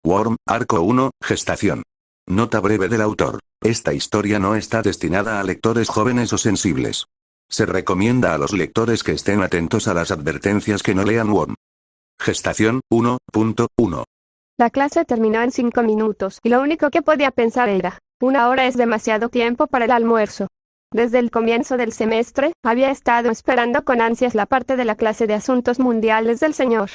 Worm, Arco 1, Gestación. Nota breve del autor. Esta historia no está destinada a lectores jóvenes o sensibles. Se recomienda a los lectores que estén atentos a las advertencias que no lean Worm. Gestación 1.1. La clase terminó en 5 minutos y lo único que podía pensar era, 1 hora es demasiado tiempo para el almuerzo. Desde el comienzo del semestre, había estado esperando con ansias la parte de la clase de asuntos mundiales del señor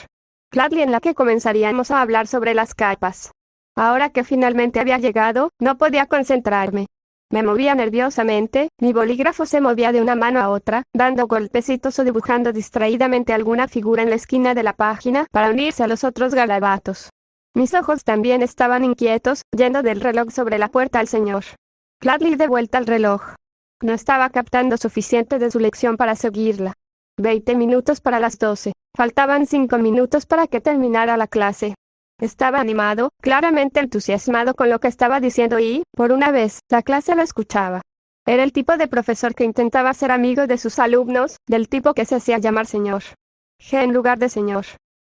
Cladley en la que comenzaríamos a hablar sobre las capas. Ahora que finalmente había llegado, no podía concentrarme. Me movía nerviosamente, mi bolígrafo se movía de una mano a otra, dando golpecitos o dibujando distraídamente alguna figura en la esquina de la página para unirse a los otros garabatos. Mis ojos también estaban inquietos, yendo del reloj sobre la puerta al señor Cladley de vuelta al reloj. No estaba captando suficiente de su lección para seguirla. 20 minutos para las 12. Faltaban 5 minutos para que terminara la clase. Estaba animado, claramente entusiasmado con lo que estaba diciendo y, por una vez, la clase lo escuchaba. Era el tipo de profesor que intentaba ser amigo de sus alumnos, del tipo que se hacía llamar señor G en lugar de señor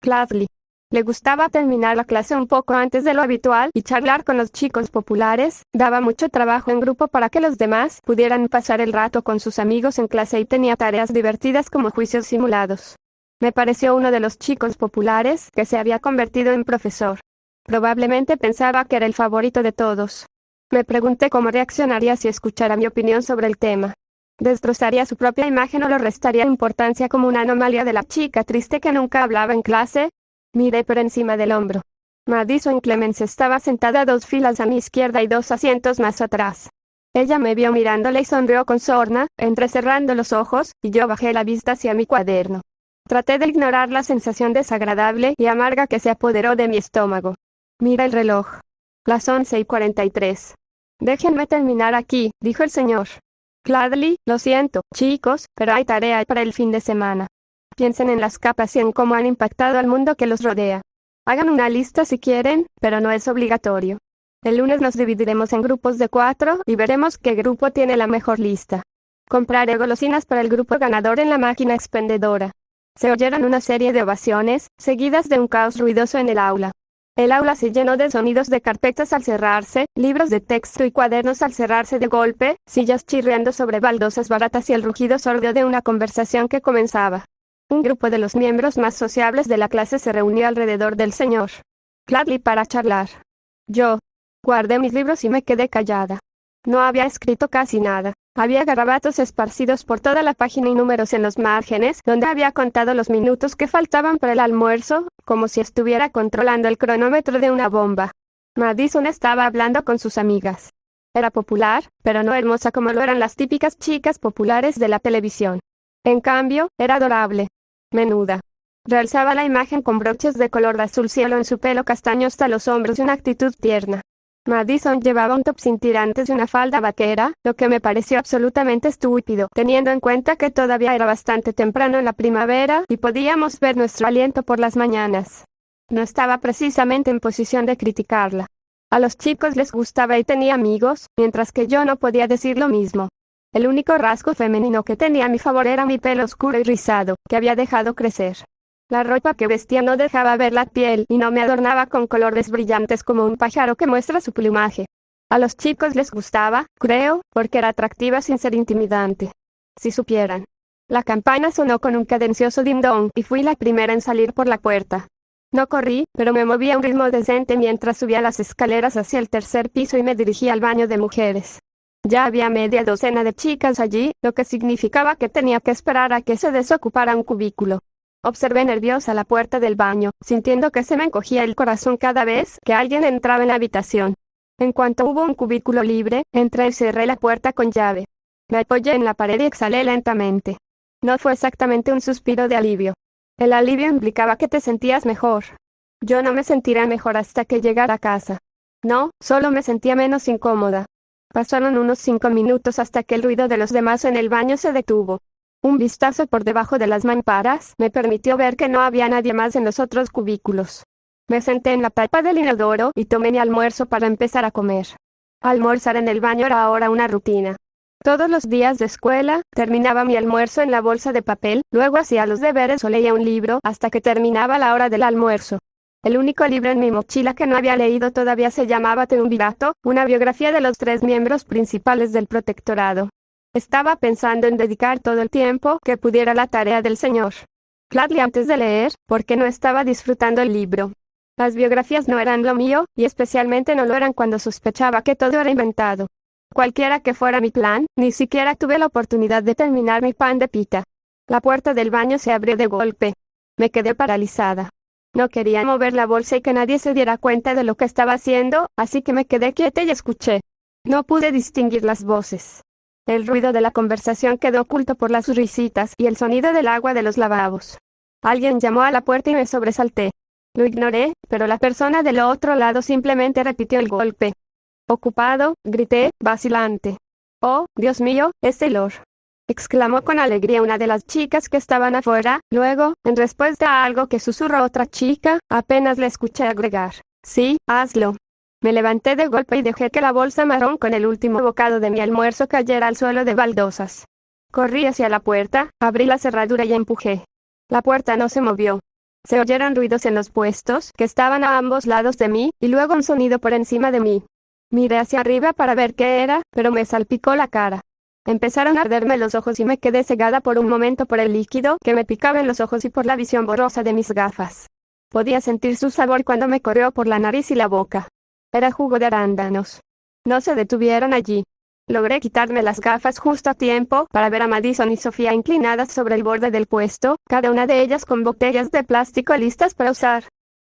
Cladley. Le gustaba terminar la clase un poco antes de lo habitual y charlar con los chicos populares. Daba mucho trabajo en grupo para que los demás pudieran pasar el rato con sus amigos en clase y tenía tareas divertidas como juicios simulados. Me pareció uno de los chicos populares que se había convertido en profesor. Probablemente pensaba que era el favorito de todos. Me pregunté cómo reaccionaría si escuchara mi opinión sobre el tema. ¿Destrozaría su propia imagen o le restaría importancia como una anomalía de la chica triste que nunca hablaba en clase? Miré por encima del hombro. Madison Clemens estaba sentada 2 filas a mi izquierda y 2 asientos más atrás. Ella me vio mirándole y sonrió con sorna, entrecerrando los ojos, y yo bajé la vista hacia mi cuaderno. Traté de ignorar la sensación desagradable y amarga que se apoderó de mi estómago. Mira el reloj. Las 11:43. Déjenme terminar aquí, dijo el señor Cladley. Lo siento, chicos, pero hay tarea para el fin de semana. Piensen en las capas y en cómo han impactado al mundo que los rodea. Hagan una lista si quieren, pero no es obligatorio. El lunes nos dividiremos en grupos de 4 y veremos qué grupo tiene la mejor lista. Compraré golosinas para el grupo ganador en la máquina expendedora. Se oyeron una serie de ovaciones, seguidas de un caos ruidoso en el aula. El aula se llenó de sonidos de carpetas al cerrarse, libros de texto y cuadernos al cerrarse de golpe, sillas chirriando sobre baldosas baratas y el rugido sordo de una conversación que comenzaba. Un grupo de los miembros más sociables de la clase se reunió alrededor del señor Cladley para charlar. Yo guardé mis libros y me quedé callada. No había escrito casi nada. Había garabatos esparcidos por toda la página y números en los márgenes, donde había contado los minutos que faltaban para el almuerzo, como si estuviera controlando el cronómetro de una bomba. Madison estaba hablando con sus amigas. Era popular, pero no hermosa como lo eran las típicas chicas populares de la televisión. En cambio, era adorable. Menuda. Realzaba la imagen con broches de color de azul cielo en su pelo castaño hasta los hombros y una actitud tierna. Madison llevaba un top sin tirantes y una falda vaquera, lo que me pareció absolutamente estúpido, teniendo en cuenta que todavía era bastante temprano en la primavera y podíamos ver nuestro aliento por las mañanas. No estaba precisamente en posición de criticarla. A los chicos les gustaba y tenía amigos, mientras que yo no podía decir lo mismo. El único rasgo femenino que tenía a mi favor era mi pelo oscuro y rizado, que había dejado crecer. La ropa que vestía no dejaba ver la piel y no me adornaba con colores brillantes como un pájaro que muestra su plumaje. A los chicos les gustaba, creo, porque era atractiva sin ser intimidante. Si supieran. La campana sonó con un cadencioso ding-dong y fui la primera en salir por la puerta. No corrí, pero me moví a un ritmo decente mientras subía las escaleras hacia el 3er piso y me dirigí al baño de mujeres. Ya había media docena de chicas allí, lo que significaba que tenía que esperar a que se desocupara un cubículo. Observé nerviosa la puerta del baño, sintiendo que se me encogía el corazón cada vez que alguien entraba en la habitación. En cuanto hubo un cubículo libre, entré y cerré la puerta con llave. Me apoyé en la pared y exhalé lentamente. No fue exactamente un suspiro de alivio. El alivio implicaba que te sentías mejor. Yo no me sentiría mejor hasta que llegara a casa. No, solo me sentía menos incómoda. Pasaron unos 5 minutos hasta que el ruido de los demás en el baño se detuvo. Un vistazo por debajo de las mamparas me permitió ver que no había nadie más en los otros cubículos. Me senté en la tapa del inodoro y tomé mi almuerzo para empezar a comer. Almorzar en el baño era ahora una rutina. Todos los días de escuela, terminaba mi almuerzo en la bolsa de papel, luego hacía los deberes o leía un libro hasta que terminaba la hora del almuerzo. El único libro en mi mochila que no había leído todavía se llamaba Triunvirato, una biografía de los 3 miembros principales del protectorado. Estaba pensando en dedicar todo el tiempo que pudiera a la tarea del señor Cladley antes de leer, porque no estaba disfrutando el libro. Las biografías no eran lo mío, y especialmente no lo eran cuando sospechaba que todo era inventado. Cualquiera que fuera mi plan, ni siquiera tuve la oportunidad de terminar mi pan de pita. La puerta del baño se abrió de golpe. Me quedé paralizada. No quería mover la bolsa y que nadie se diera cuenta de lo que estaba haciendo, así que me quedé quieta y escuché. No pude distinguir las voces. El ruido de la conversación quedó oculto por las risitas y el sonido del agua de los lavabos. Alguien llamó a la puerta y me sobresalté. Lo ignoré, pero la persona del otro lado simplemente repitió el golpe. Ocupado, grité, vacilante. Oh, Dios mío, es Taylor, exclamó con alegría una de las chicas que estaban afuera. Luego, en respuesta a algo que susurró otra chica, apenas le escuché agregar: sí, hazlo. Me levanté de golpe y dejé que la bolsa marrón con el último bocado de mi almuerzo cayera al suelo de baldosas. Corrí hacia la puerta, abrí la cerradura y empujé. La puerta no se movió. Se oyeron ruidos en los puestos que estaban a ambos lados de mí, y luego un sonido por encima de mí. Miré hacia arriba para ver qué era, pero me salpicó la cara. Empezaron a arderme los ojos y me quedé cegada por un momento por el líquido que me picaba en los ojos y por la visión borrosa de mis gafas. Podía sentir su sabor cuando me corrió por la nariz y la boca. Era jugo de arándanos. No se detuvieron allí. Logré quitarme las gafas justo a tiempo para ver a Madison y Sofía inclinadas sobre el borde del puesto, cada una de ellas con botellas de plástico listas para usar.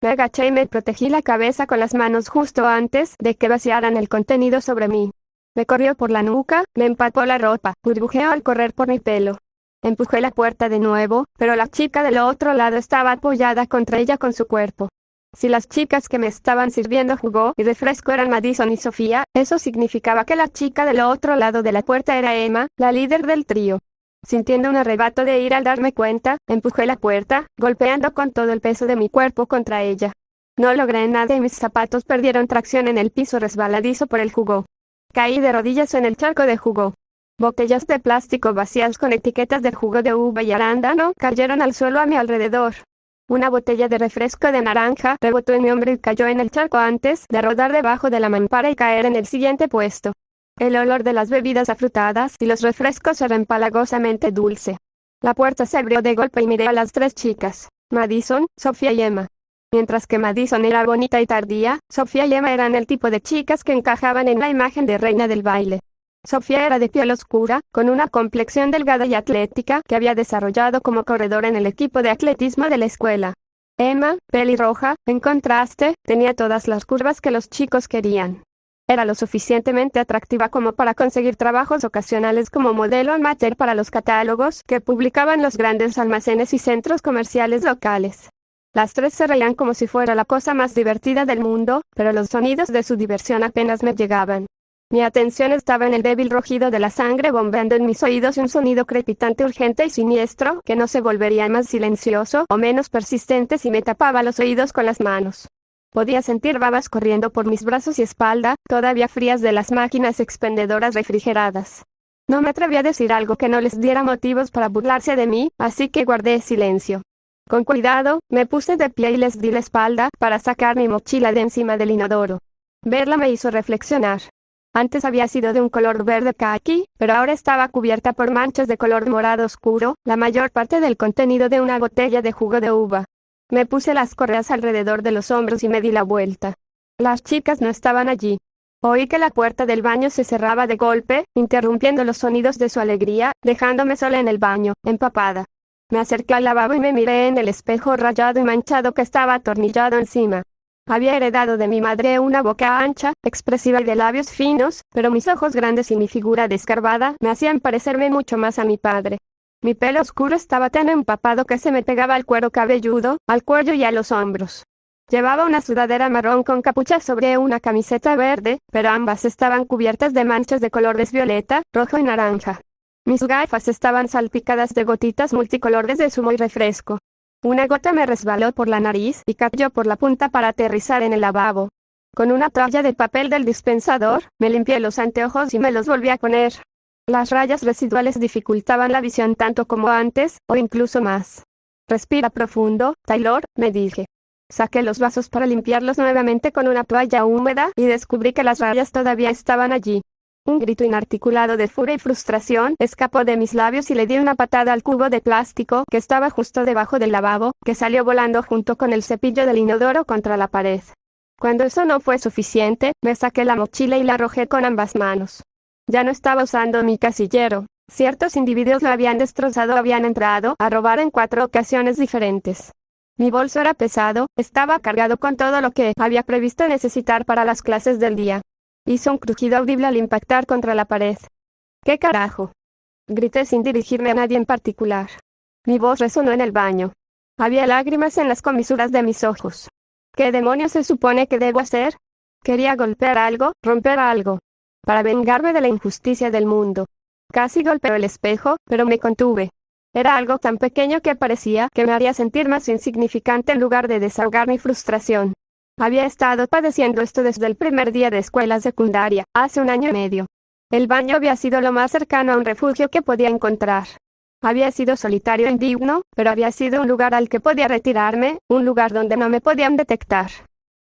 Me agaché y me protegí la cabeza con las manos justo antes de que vaciaran el contenido sobre mí. Me corrió por la nuca, me empapó la ropa, burbujeó al correr por mi pelo. Empujé la puerta de nuevo, pero la chica del otro lado estaba apoyada contra ella con su cuerpo. Si las chicas que me estaban sirviendo jugo y refresco eran Madison y Sofía, eso significaba que la chica del otro lado de la puerta era Emma, la líder del trío. Sintiendo un arrebato de ira al darme cuenta, empujé la puerta, golpeando con todo el peso de mi cuerpo contra ella. No logré nada y mis zapatos perdieron tracción en el piso resbaladizo por el jugo. Caí de rodillas en el charco de jugo. Botellas de plástico vacías con etiquetas de jugo de uva y arándano cayeron al suelo a mi alrededor. Una botella de refresco de naranja rebotó en mi hombro y cayó en el charco antes de rodar debajo de la mampara y caer en el siguiente puesto. El olor de las bebidas afrutadas y los refrescos era empalagosamente dulce. La puerta se abrió de golpe y miré a las 3 chicas, Madison, Sofía y Emma. Mientras que Madison era bonita y tardía, Sofía y Emma eran el tipo de chicas que encajaban en la imagen de reina del baile. Sofía era de piel oscura, con una complexión delgada y atlética que había desarrollado como corredora en el equipo de atletismo de la escuela. Emma, pelirroja, en contraste, tenía todas las curvas que los chicos querían. Era lo suficientemente atractiva como para conseguir trabajos ocasionales como modelo amateur para los catálogos que publicaban los grandes almacenes y centros comerciales locales. Las 3 se reían como si fuera la cosa más divertida del mundo, pero los sonidos de su diversión apenas me llegaban. Mi atención estaba en el débil rugido de la sangre bombeando en mis oídos y un sonido crepitante urgente y siniestro que no se volvería más silencioso o menos persistente si me tapaba los oídos con las manos. Podía sentir babas corriendo por mis brazos y espalda, todavía frías de las máquinas expendedoras refrigeradas. No me atreví a decir algo que no les diera motivos para burlarse de mí, así que guardé silencio. Con cuidado, me puse de pie y les di la espalda para sacar mi mochila de encima del inodoro. Verla me hizo reflexionar. Antes había sido de un color verde caqui, pero ahora estaba cubierta por manchas de color morado oscuro, la mayor parte del contenido de una botella de jugo de uva. Me puse las correas alrededor de los hombros y me di la vuelta. Las chicas no estaban allí. Oí que la puerta del baño se cerraba de golpe, interrumpiendo los sonidos de su alegría, dejándome sola en el baño, empapada. Me acerqué al lavabo y me miré en el espejo rayado y manchado que estaba atornillado encima. Había heredado de mi madre una boca ancha, expresiva y de labios finos, pero mis ojos grandes y mi figura descarbada me hacían parecerme mucho más a mi padre. Mi pelo oscuro estaba tan empapado que se me pegaba al cuero cabelludo, al cuello y a los hombros. Llevaba una sudadera marrón con capucha sobre una camiseta verde, pero ambas estaban cubiertas de manchas de colores violeta, rojo y naranja. Mis gafas estaban salpicadas de gotitas multicolores de zumo y refresco. Una gota me resbaló por la nariz y cayó por la punta para aterrizar en el lavabo. Con una toalla de papel del dispensador, me limpié los anteojos y me los volví a poner. Las rayas residuales dificultaban la visión tanto como antes, o incluso más. Respira profundo, Taylor, me dije. Saqué los vasos para limpiarlos nuevamente con una toalla húmeda y descubrí que las rayas todavía estaban allí. Un grito inarticulado de furia y frustración escapó de mis labios y le di una patada al cubo de plástico que estaba justo debajo del lavabo, que salió volando junto con el cepillo del inodoro contra la pared. Cuando eso no fue suficiente, me saqué la mochila y la arrojé con ambas manos. Ya no estaba usando mi casillero. Ciertos individuos lo habían destrozado o habían entrado a robar en 4 ocasiones diferentes. Mi bolso era pesado, estaba cargado con todo lo que había previsto necesitar para las clases del día. Hizo un crujido audible al impactar contra la pared. ¿Qué carajo? Grité sin dirigirme a nadie en particular. Mi voz resonó en el baño. Había lágrimas en las comisuras de mis ojos. ¿Qué demonios se supone que debo hacer? Quería golpear algo, romper algo, para vengarme de la injusticia del mundo. Casi golpeó el espejo, pero me contuve. Era algo tan pequeño que parecía que me haría sentir más insignificante en lugar de desahogar mi frustración. Había estado padeciendo esto desde el primer día de escuela secundaria, hace 1 año y medio. El baño había sido lo más cercano a un refugio que podía encontrar. Había sido solitario e indigno, pero había sido un lugar al que podía retirarme, un lugar donde no me podían detectar.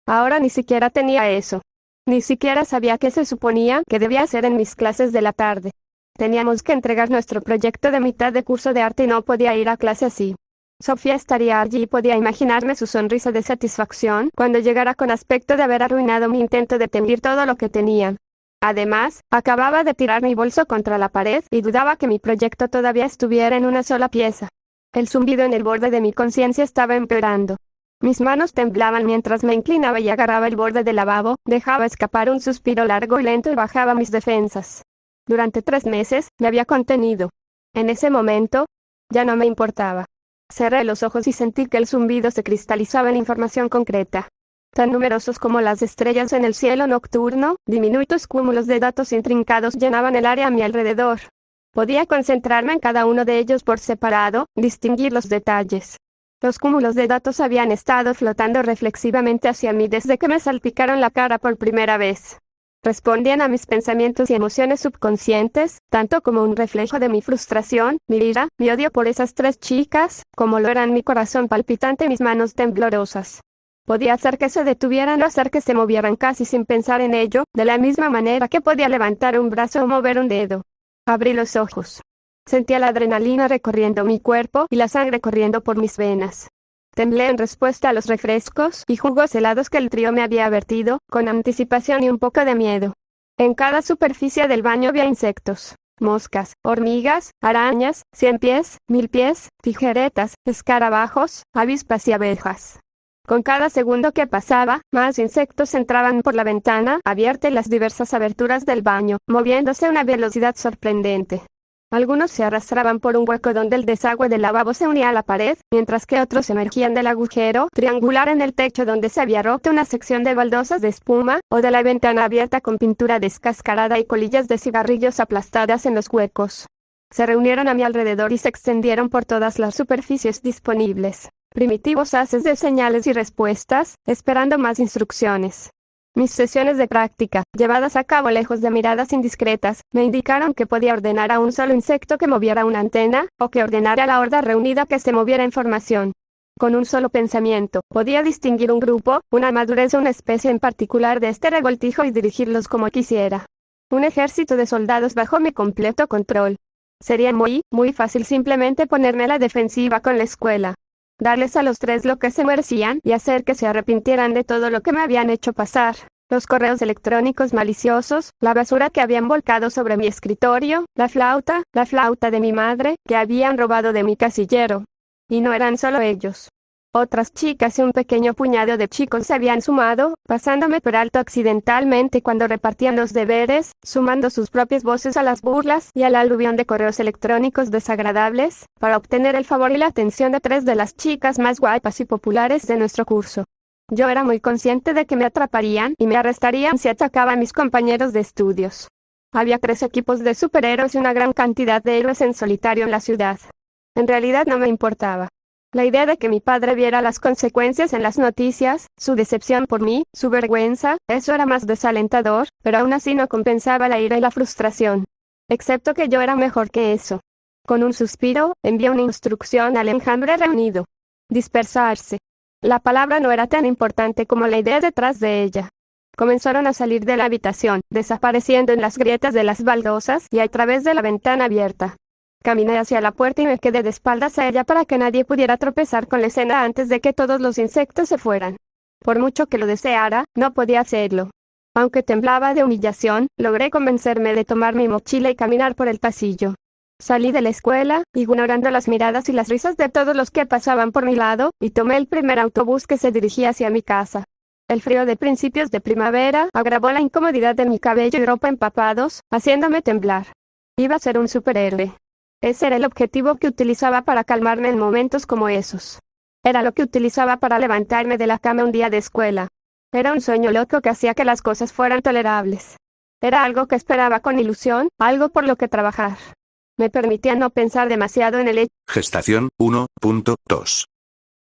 Ahora ni siquiera tenía eso. Ni siquiera sabía qué se suponía que debía hacer en mis clases de la tarde. Teníamos que entregar nuestro proyecto de mitad de curso de arte y no podía ir a clase así. Sofía estaría allí y podía imaginarme su sonrisa de satisfacción cuando llegara con aspecto de haber arruinado mi intento de tener todo lo que tenía. Además, acababa de tirar mi bolso contra la pared y dudaba que mi proyecto todavía estuviera en una sola pieza. El zumbido en el borde de mi conciencia estaba empeorando. Mis manos temblaban mientras me inclinaba y agarraba el borde del lavabo, dejaba escapar un suspiro largo y lento y bajaba mis defensas. Durante 3 meses, me había contenido. En ese momento, ya no me importaba. Cerré los ojos y sentí que el zumbido se cristalizaba en información concreta. Tan numerosos como las estrellas en el cielo nocturno, diminutos cúmulos de datos intrincados llenaban el área a mi alrededor. Podía concentrarme en cada uno de ellos por separado, distinguir los detalles. Los cúmulos de datos habían estado flotando reflexivamente hacia mí desde que me salpicaron la cara por primera vez. Respondían a mis pensamientos y emociones subconscientes, tanto como un reflejo de mi frustración, mi ira, mi odio por esas 3 chicas, como lo eran mi corazón palpitante y mis manos temblorosas. Podía hacer que se detuvieran o hacer que se movieran casi sin pensar en ello, de la misma manera que podía levantar un brazo o mover un dedo. Abrí los ojos. Sentía la adrenalina recorriendo mi cuerpo y la sangre corriendo por mis venas. Temblé en respuesta a los refrescos y jugos helados que el trío me había vertido, con anticipación y un poco de miedo. En cada superficie del baño había insectos, moscas, hormigas, arañas, 100 pies, 1000 pies, tijeretas, escarabajos, avispas y abejas. Con cada segundo que pasaba, más insectos entraban por la ventana abierta en las diversas aberturas del baño, moviéndose a una velocidad sorprendente. Algunos se arrastraban por un hueco donde el desagüe del lavabo se unía a la pared, mientras que otros emergían del agujero triangular en el techo donde se había roto una sección de baldosas de espuma, o de la ventana abierta con pintura descascarada y colillas de cigarrillos aplastadas en los huecos. Se reunieron a mi alrededor y se extendieron por todas las superficies disponibles. Primitivos haces de señales y respuestas, esperando más instrucciones. Mis sesiones de práctica, llevadas a cabo lejos de miradas indiscretas, me indicaron que podía ordenar a un solo insecto que moviera una antena, o que ordenara a la horda reunida que se moviera en formación. Con un solo pensamiento, podía distinguir un grupo, una madurez o una especie en particular de este revoltijo y dirigirlos como quisiera. Un ejército de soldados bajo mi completo control. Sería muy fácil simplemente ponerme a la defensiva con la escuela. Darles a los 3 lo que se merecían y hacer que se arrepintieran de todo lo que me habían hecho pasar. Los correos electrónicos maliciosos, la basura que habían volcado sobre mi escritorio, la flauta de mi madre, que habían robado de mi casillero. Y no eran solo ellos. Otras chicas y un pequeño puñado de chicos se habían sumado, pasándome por alto accidentalmente cuando repartían los deberes, sumando sus propias voces a las burlas y al aluvión de correos electrónicos desagradables, para obtener el favor y la atención de 3 de las chicas más guapas y populares de nuestro curso. Yo era muy consciente de que me atraparían y me arrestarían si atacaba a mis compañeros de estudios. Había 3 equipos de superhéroes y una gran cantidad de héroes en solitario en la ciudad. En realidad no me importaba. La idea de que mi padre viera las consecuencias en las noticias, su decepción por mí, su vergüenza, eso era más desalentador, pero aún así no compensaba la ira y la frustración. Excepto que yo era mejor que eso. Con un suspiro, envié una instrucción al enjambre reunido. Dispersarse. La palabra no era tan importante como la idea detrás de ella. Comenzaron a salir de la habitación, desapareciendo en las grietas de las baldosas y a través de la ventana abierta. Caminé hacia la puerta y me quedé de espaldas a ella para que nadie pudiera tropezar con la escena antes de que todos los insectos se fueran. Por mucho que lo deseara, no podía hacerlo. Aunque temblaba de humillación, logré convencerme de tomar mi mochila y caminar por el pasillo. Salí de la escuela, ignorando las miradas y las risas de todos los que pasaban por mi lado, y tomé el primer autobús que se dirigía hacia mi casa. El frío de principios de primavera agravó la incomodidad de mi cabello y ropa empapados, haciéndome temblar. Iba a ser un superhéroe. Ese era el objetivo que utilizaba para calmarme en momentos como esos. Era lo que utilizaba para levantarme de la cama un día de escuela. Era un sueño loco que hacía que las cosas fueran tolerables. Era algo que esperaba con ilusión, algo por lo que trabajar. Me permitía no pensar demasiado en el hecho. Gestación 1.2.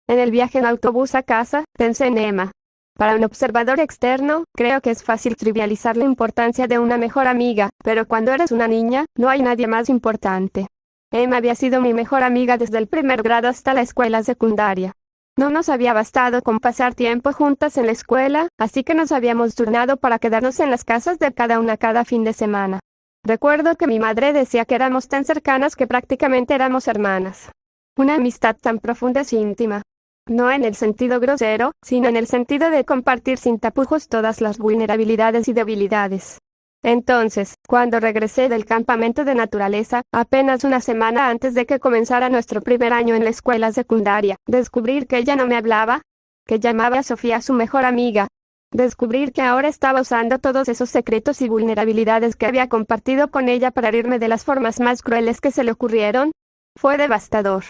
En el viaje en autobús a casa, pensé en Emma. Para un observador externo, creo que es fácil trivializar la importancia de una mejor amiga, pero cuando eres una niña, no hay nadie más importante. Emma había sido mi mejor amiga desde el primer grado hasta la escuela secundaria. No nos había bastado con pasar tiempo juntas en la escuela, así que nos habíamos turnado para quedarnos en las casas de cada una cada fin de semana. Recuerdo que mi madre decía que éramos tan cercanas que prácticamente éramos hermanas. Una amistad tan profunda y íntima. No en el sentido grosero, sino en el sentido de compartir sin tapujos todas las vulnerabilidades y debilidades. Entonces, cuando regresé del campamento de naturaleza, apenas una semana antes de que comenzara nuestro primer año en la escuela secundaria, descubrir que ella no me hablaba, que llamaba a Sofía su mejor amiga, descubrir que ahora estaba usando todos esos secretos y vulnerabilidades que había compartido con ella para herirme de las formas más crueles que se le ocurrieron, fue devastador.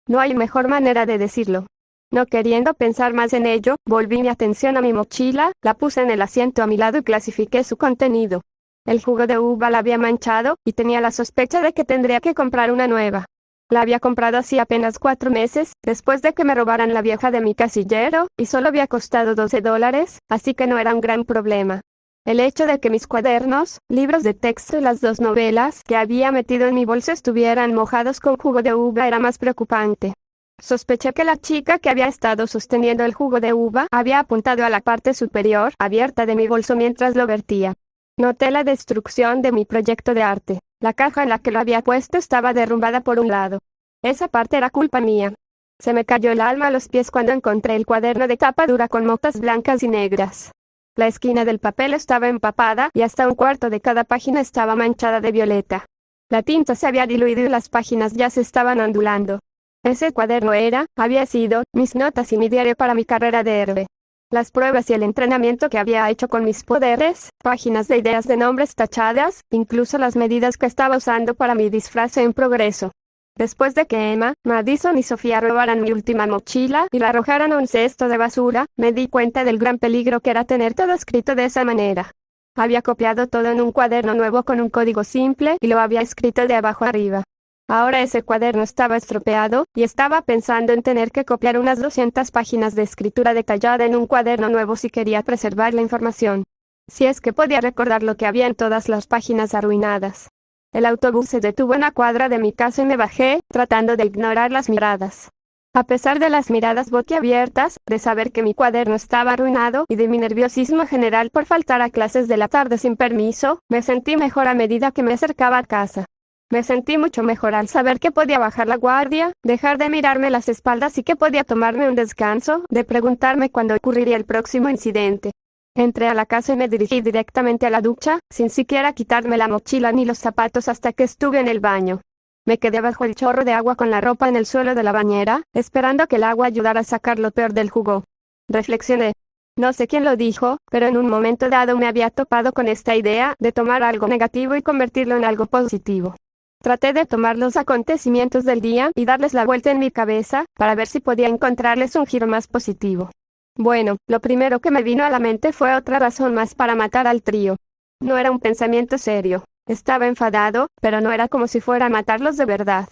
No hay mejor manera de decirlo. No queriendo pensar más en ello, volví mi atención a mi mochila, la puse en el asiento a mi lado y clasifiqué su contenido. El jugo de uva la había manchado, y tenía la sospecha de que tendría que comprar una nueva. La había comprado hacía apenas 4 meses, después de que me robaran la vieja de mi casillero, y solo había costado $12, así que no era un gran problema. El hecho de que mis cuadernos, libros de texto y las 2 novelas que había metido en mi bolso estuvieran mojados con jugo de uva era más preocupante. Sospeché que la chica que había estado sosteniendo el jugo de uva había apuntado a la parte superior, abierta de mi bolso mientras lo vertía. Noté la destrucción de mi proyecto de arte. La caja en la que lo había puesto estaba derrumbada por un lado. Esa parte era culpa mía. Se me cayó el alma a los pies cuando encontré el cuaderno de tapa dura con motas blancas y negras. La esquina del papel estaba empapada y hasta un cuarto de cada página estaba manchada de violeta. La tinta se había diluido y las páginas ya se estaban ondulando. Ese cuaderno había sido, mis notas y mi diario para mi carrera de héroe. Las pruebas y el entrenamiento que había hecho con mis poderes, páginas de ideas de nombres tachadas, incluso las medidas que estaba usando para mi disfraz en progreso. Después de que Emma, Madison y Sofía robaran mi última mochila y la arrojaran a un cesto de basura, me di cuenta del gran peligro que era tener todo escrito de esa manera. Había copiado todo en un cuaderno nuevo con un código simple y lo había escrito de abajo arriba. Ahora ese cuaderno estaba estropeado, y estaba pensando en tener que copiar unas 200 páginas de escritura detallada en un cuaderno nuevo si quería preservar la información. Si es que podía recordar lo que había en todas las páginas arruinadas. El autobús se detuvo en la cuadra de mi casa y me bajé, tratando de ignorar las miradas. A pesar de las miradas boquiabiertas, de saber que mi cuaderno estaba arruinado y de mi nerviosismo general por faltar a clases de la tarde sin permiso, me sentí mejor a medida que me acercaba a casa. Me sentí mucho mejor al saber que podía bajar la guardia, dejar de mirarme las espaldas y que podía tomarme un descanso, de preguntarme cuándo ocurriría el próximo incidente. Entré a la casa y me dirigí directamente a la ducha, sin siquiera quitarme la mochila ni los zapatos hasta que estuve en el baño. Me quedé bajo el chorro de agua con la ropa en el suelo de la bañera, esperando que el agua ayudara a sacar lo peor del jugo. Reflexioné. No sé quién lo dijo, pero en un momento dado me había topado con esta idea de tomar algo negativo y convertirlo en algo positivo. Traté de tomar los acontecimientos del día y darles la vuelta en mi cabeza, para ver si podía encontrarles un giro más positivo. Bueno, lo primero que me vino a la mente fue otra razón más para matar al trío. No era un pensamiento serio. Estaba enfadado, pero no era como si fuera a matarlos de verdad.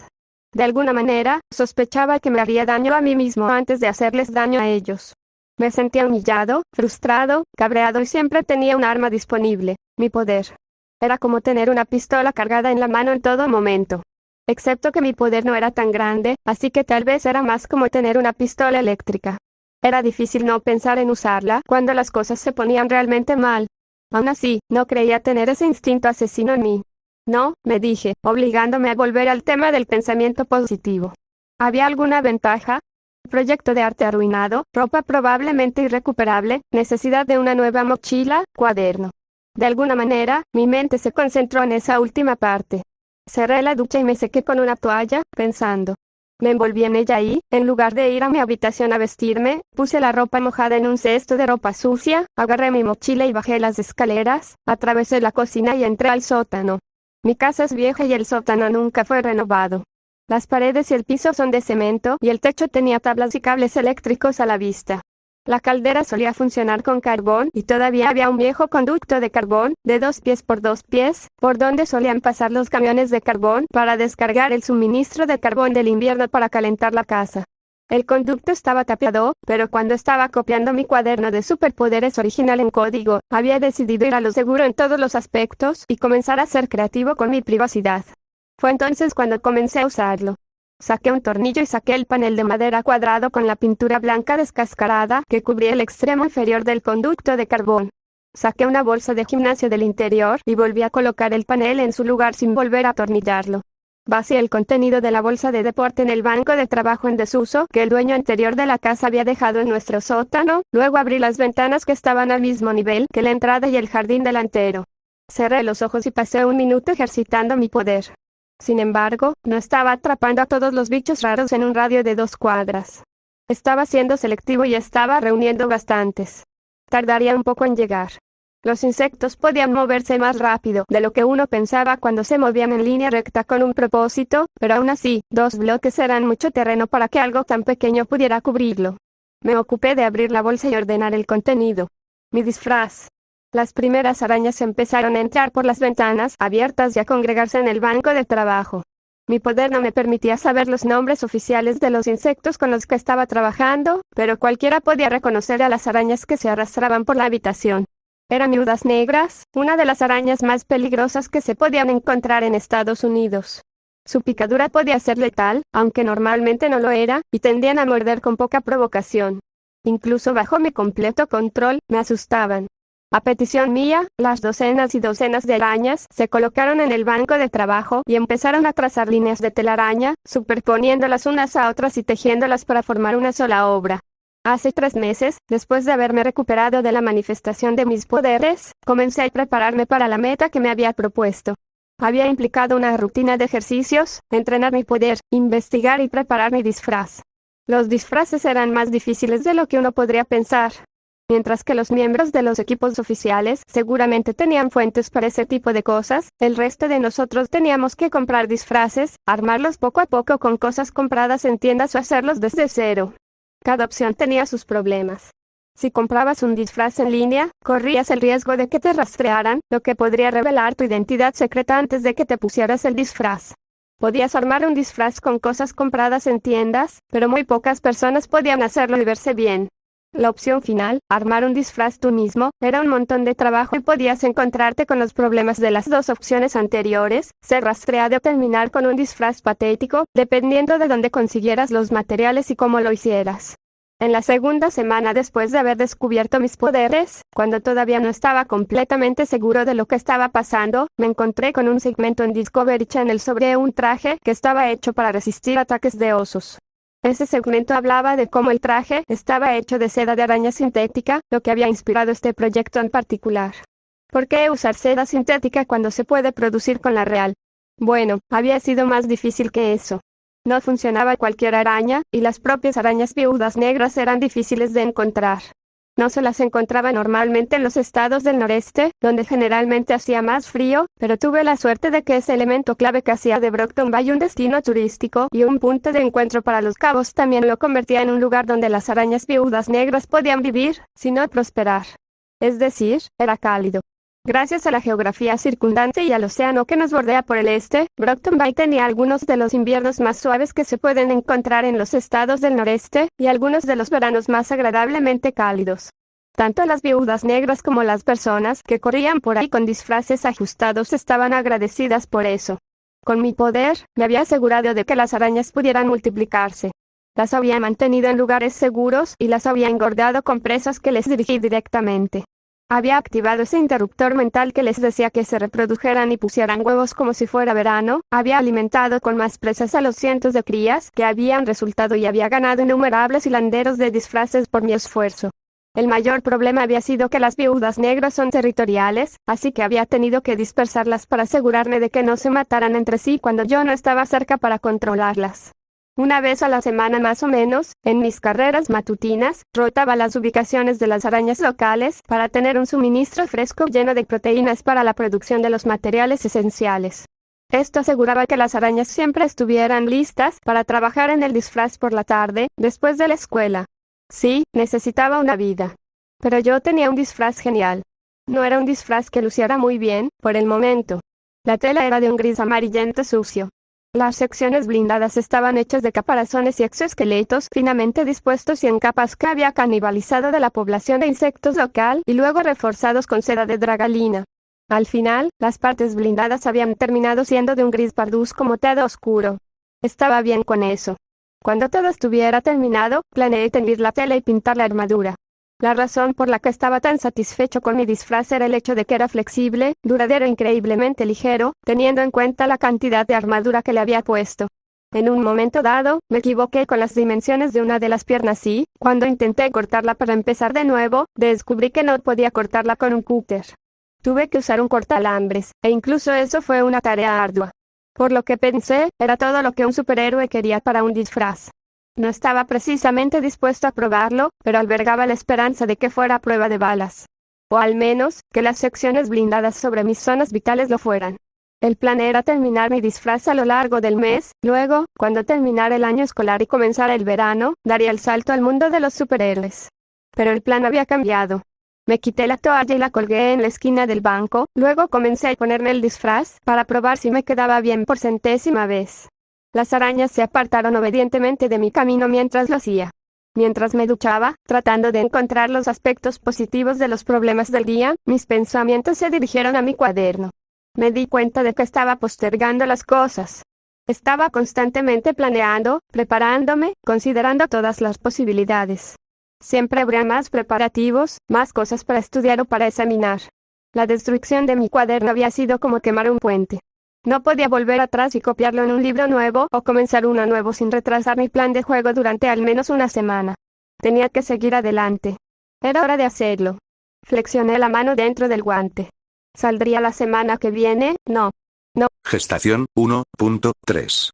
De alguna manera, sospechaba que me haría daño a mí mismo antes de hacerles daño a ellos. Me sentía humillado, frustrado, cabreado y siempre tenía un arma disponible, mi poder. Era como tener una pistola cargada en la mano en todo momento. Excepto que mi poder no era tan grande, así que tal vez era más como tener una pistola eléctrica. Era difícil no pensar en usarla cuando las cosas se ponían realmente mal. Aún así, no creía tener ese instinto asesino en mí. No, me dije, obligándome a volver al tema del pensamiento positivo. ¿Había alguna ventaja? Proyecto de arte arruinado, ropa probablemente irrecuperable, necesidad de una nueva mochila, cuaderno. De alguna manera, mi mente se concentró en esa última parte. Cerré la ducha y me sequé con una toalla, pensando. Me envolví en ella y, en lugar de ir a mi habitación a vestirme, puse la ropa mojada en un cesto de ropa sucia, agarré mi mochila y bajé las escaleras, atravesé la cocina y entré al sótano. Mi casa es vieja y el sótano nunca fue renovado. Las paredes y el piso son de cemento y el techo tenía tablas y cables eléctricos a la vista. La caldera solía funcionar con carbón y todavía había un viejo conducto de carbón, de 2 pies por 2 pies, por donde solían pasar los camiones de carbón para descargar el suministro de carbón del invierno para calentar la casa. El conducto estaba tapiado, pero cuando estaba copiando mi cuaderno de superpoderes original en código, había decidido ir a lo seguro en todos los aspectos y comenzar a ser creativo con mi privacidad. Fue entonces cuando comencé a usarlo. Saqué un tornillo y saqué el panel de madera cuadrado con la pintura blanca descascarada que cubría el extremo inferior del conducto de carbón. Saqué una bolsa de gimnasio del interior y volví a colocar el panel en su lugar sin volver a atornillarlo. Vacié el contenido de la bolsa de deporte en el banco de trabajo en desuso que el dueño anterior de la casa había dejado en nuestro sótano, luego abrí las ventanas que estaban al mismo nivel que la entrada y el jardín delantero. Cerré los ojos y pasé un minuto ejercitando mi poder. Sin embargo, no estaba atrapando a todos los bichos raros en un radio de 2 cuadras. Estaba siendo selectivo y estaba reuniendo bastantes. Tardaría un poco en llegar. Los insectos podían moverse más rápido de lo que uno pensaba cuando se movían en línea recta con un propósito, pero aún así, 2 bloques eran mucho terreno para que algo tan pequeño pudiera cubrirlo. Me ocupé de abrir la bolsa y ordenar el contenido. Mi disfraz. Las primeras arañas empezaron a entrar por las ventanas abiertas y a congregarse en el banco de trabajo. Mi poder no me permitía saber los nombres oficiales de los insectos con los que estaba trabajando, pero cualquiera podía reconocer a las arañas que se arrastraban por la habitación. Eran viudas negras, una de las arañas más peligrosas que se podían encontrar en Estados Unidos. Su picadura podía ser letal, aunque normalmente no lo era, y tendían a morder con poca provocación. Incluso bajo mi completo control, me asustaban. A petición mía, las docenas y docenas de arañas se colocaron en el banco de trabajo y empezaron a trazar líneas de telaraña, superponiéndolas unas a otras y tejiéndolas para formar una sola obra. Hace 3 meses, después de haberme recuperado de la manifestación de mis poderes, comencé a prepararme para la meta que me había propuesto. Había implicado una rutina de ejercicios, entrenar mi poder, investigar y preparar mi disfraz. Los disfraces eran más difíciles de lo que uno podría pensar. Mientras que los miembros de los equipos oficiales seguramente tenían fuentes para ese tipo de cosas, el resto de nosotros teníamos que comprar disfraces, armarlos poco a poco con cosas compradas en tiendas o hacerlos desde cero. Cada opción tenía sus problemas. Si comprabas un disfraz en línea, corrías el riesgo de que te rastrearan, lo que podría revelar tu identidad secreta antes de que te pusieras el disfraz. Podías armar un disfraz con cosas compradas en tiendas, pero muy pocas personas podían hacerlo y verse bien. La opción final, armar un disfraz tú mismo, era un montón de trabajo y podías encontrarte con los problemas de las 2 opciones anteriores, ser rastreado o terminar con un disfraz patético, dependiendo de dónde consiguieras los materiales y cómo lo hicieras. En la segunda semana después de haber descubierto mis poderes, cuando todavía no estaba completamente seguro de lo que estaba pasando, me encontré con un segmento en Discovery Channel sobre un traje que estaba hecho para resistir ataques de osos. Ese segmento hablaba de cómo el traje estaba hecho de seda de araña sintética, lo que había inspirado este proyecto en particular. ¿Por qué usar seda sintética cuando se puede producir con la real? Bueno, había sido más difícil que eso. No funcionaba cualquier araña, y las propias arañas viudas negras eran difíciles de encontrar. No se las encontraba normalmente en los estados del noreste, donde generalmente hacía más frío, pero tuve la suerte de que ese elemento clave que hacía de Brockton Bay un destino turístico y un punto de encuentro para los cabos también lo convertía en un lugar donde las arañas viudas negras podían vivir, si no prosperar. Es decir, era cálido. Gracias a la geografía circundante y al océano que nos bordea por el este, Brockton Bay tenía algunos de los inviernos más suaves que se pueden encontrar en los estados del noreste, y algunos de los veranos más agradablemente cálidos. Tanto las viudas negras como las personas que corrían por ahí con disfraces ajustados estaban agradecidas por eso. Con mi poder, me había asegurado de que las arañas pudieran multiplicarse. Las había mantenido en lugares seguros y las había engordado con presas que les dirigí directamente. Había activado ese interruptor mental que les decía que se reprodujeran y pusieran huevos como si fuera verano, había alimentado con más presas a los cientos de crías que habían resultado y había ganado innumerables hilanderos de disfraces por mi esfuerzo. El mayor problema había sido que las viudas negras son territoriales, así que había tenido que dispersarlas para asegurarme de que no se mataran entre sí cuando yo no estaba cerca para controlarlas. Una vez a la semana más o menos, en mis carreras matutinas, rotaba las ubicaciones de las arañas locales para tener un suministro fresco lleno de proteínas para la producción de los materiales esenciales. Esto aseguraba que las arañas siempre estuvieran listas para trabajar en el disfraz por la tarde, después de la escuela. Sí, necesitaba una vida. Pero yo tenía un disfraz genial. No era un disfraz que luciera muy bien, por el momento. La tela era de un gris amarillento sucio. Las secciones blindadas estaban hechas de caparazones y exoesqueletos finamente dispuestos y en capas que había canibalizado de la población de insectos local y luego reforzados con seda de dragalina. Al final, las partes blindadas habían terminado siendo de un gris parduzco moteado oscuro. Estaba bien con eso. Cuando todo estuviera terminado, planeé teñir la tela y pintar la armadura. La razón por la que estaba tan satisfecho con mi disfraz era el hecho de que era flexible, duradero e increíblemente ligero, teniendo en cuenta la cantidad de armadura que le había puesto. En un momento dado, me equivoqué con las dimensiones de una de las piernas y, cuando intenté cortarla para empezar de nuevo, descubrí que no podía cortarla con un cúter. Tuve que usar un cortalambres, e incluso eso fue una tarea ardua. Por lo que pensé, era todo lo que un superhéroe quería para un disfraz. No estaba precisamente dispuesto a probarlo, pero albergaba la esperanza de que fuera a prueba de balas. O al menos, que las secciones blindadas sobre mis zonas vitales lo fueran. El plan era terminar mi disfraz a lo largo del mes, luego, cuando terminara el año escolar y comenzara el verano, daría el salto al mundo de los superhéroes. Pero el plan había cambiado. Me quité la toalla y la colgué en la esquina del banco, luego comencé a ponerme el disfraz, para probar si me quedaba bien por centésima vez. Las arañas se apartaron obedientemente de mi camino mientras lo hacía. Mientras me duchaba, tratando de encontrar los aspectos positivos de los problemas del día, mis pensamientos se dirigieron a mi cuaderno. Me di cuenta de que estaba postergando las cosas. Estaba constantemente planeando, preparándome, considerando todas las posibilidades. Siempre habría más preparativos, más cosas para estudiar o para examinar. La destrucción de mi cuaderno había sido como quemar un puente. No podía volver atrás y copiarlo en un libro nuevo o comenzar uno nuevo sin retrasar mi plan de juego durante al menos una semana. Tenía que seguir adelante. Era hora de hacerlo. Flexioné la mano dentro del guante. ¿Saldría la semana que viene? No. Gestación 1.3.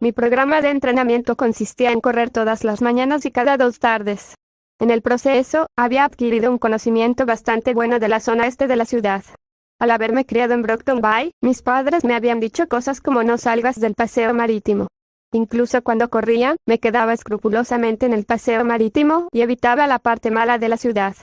Mi programa de entrenamiento consistía en correr todas las mañanas y cada 2 tardes. En el proceso, había adquirido un conocimiento bastante bueno de la zona este de la ciudad. Al haberme criado en Brockton Bay, mis padres me habían dicho cosas como no salgas del paseo marítimo. Incluso cuando corría, me quedaba escrupulosamente en el paseo marítimo y evitaba la parte mala de la ciudad.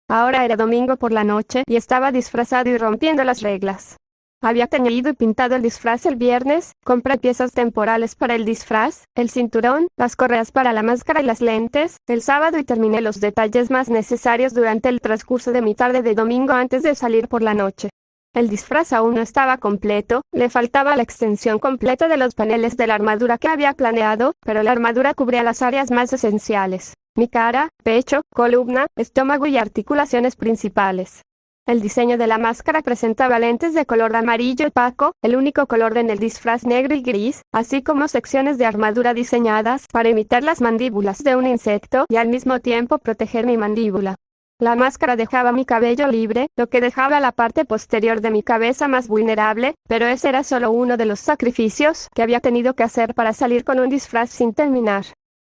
Ahora era domingo por la noche y estaba disfrazado y rompiendo las reglas. Había teñido y pintado el disfraz el viernes, compré piezas temporales para el disfraz, el cinturón, las correas para la máscara y las lentes, el sábado y terminé los detalles más necesarios durante el transcurso de mi tarde de domingo antes de salir por la noche. El disfraz aún no estaba completo, le faltaba la extensión completa de los paneles de la armadura que había planeado, pero la armadura cubría las áreas más esenciales: mi cara, pecho, columna, estómago y articulaciones principales. El diseño de la máscara presentaba lentes de color amarillo opaco, el único color en el disfraz negro y gris, así como secciones de armadura diseñadas para imitar las mandíbulas de un insecto y al mismo tiempo proteger mi mandíbula. La máscara dejaba mi cabello libre, lo que dejaba la parte posterior de mi cabeza más vulnerable, pero ese era solo uno de los sacrificios que había tenido que hacer para salir con un disfraz sin terminar.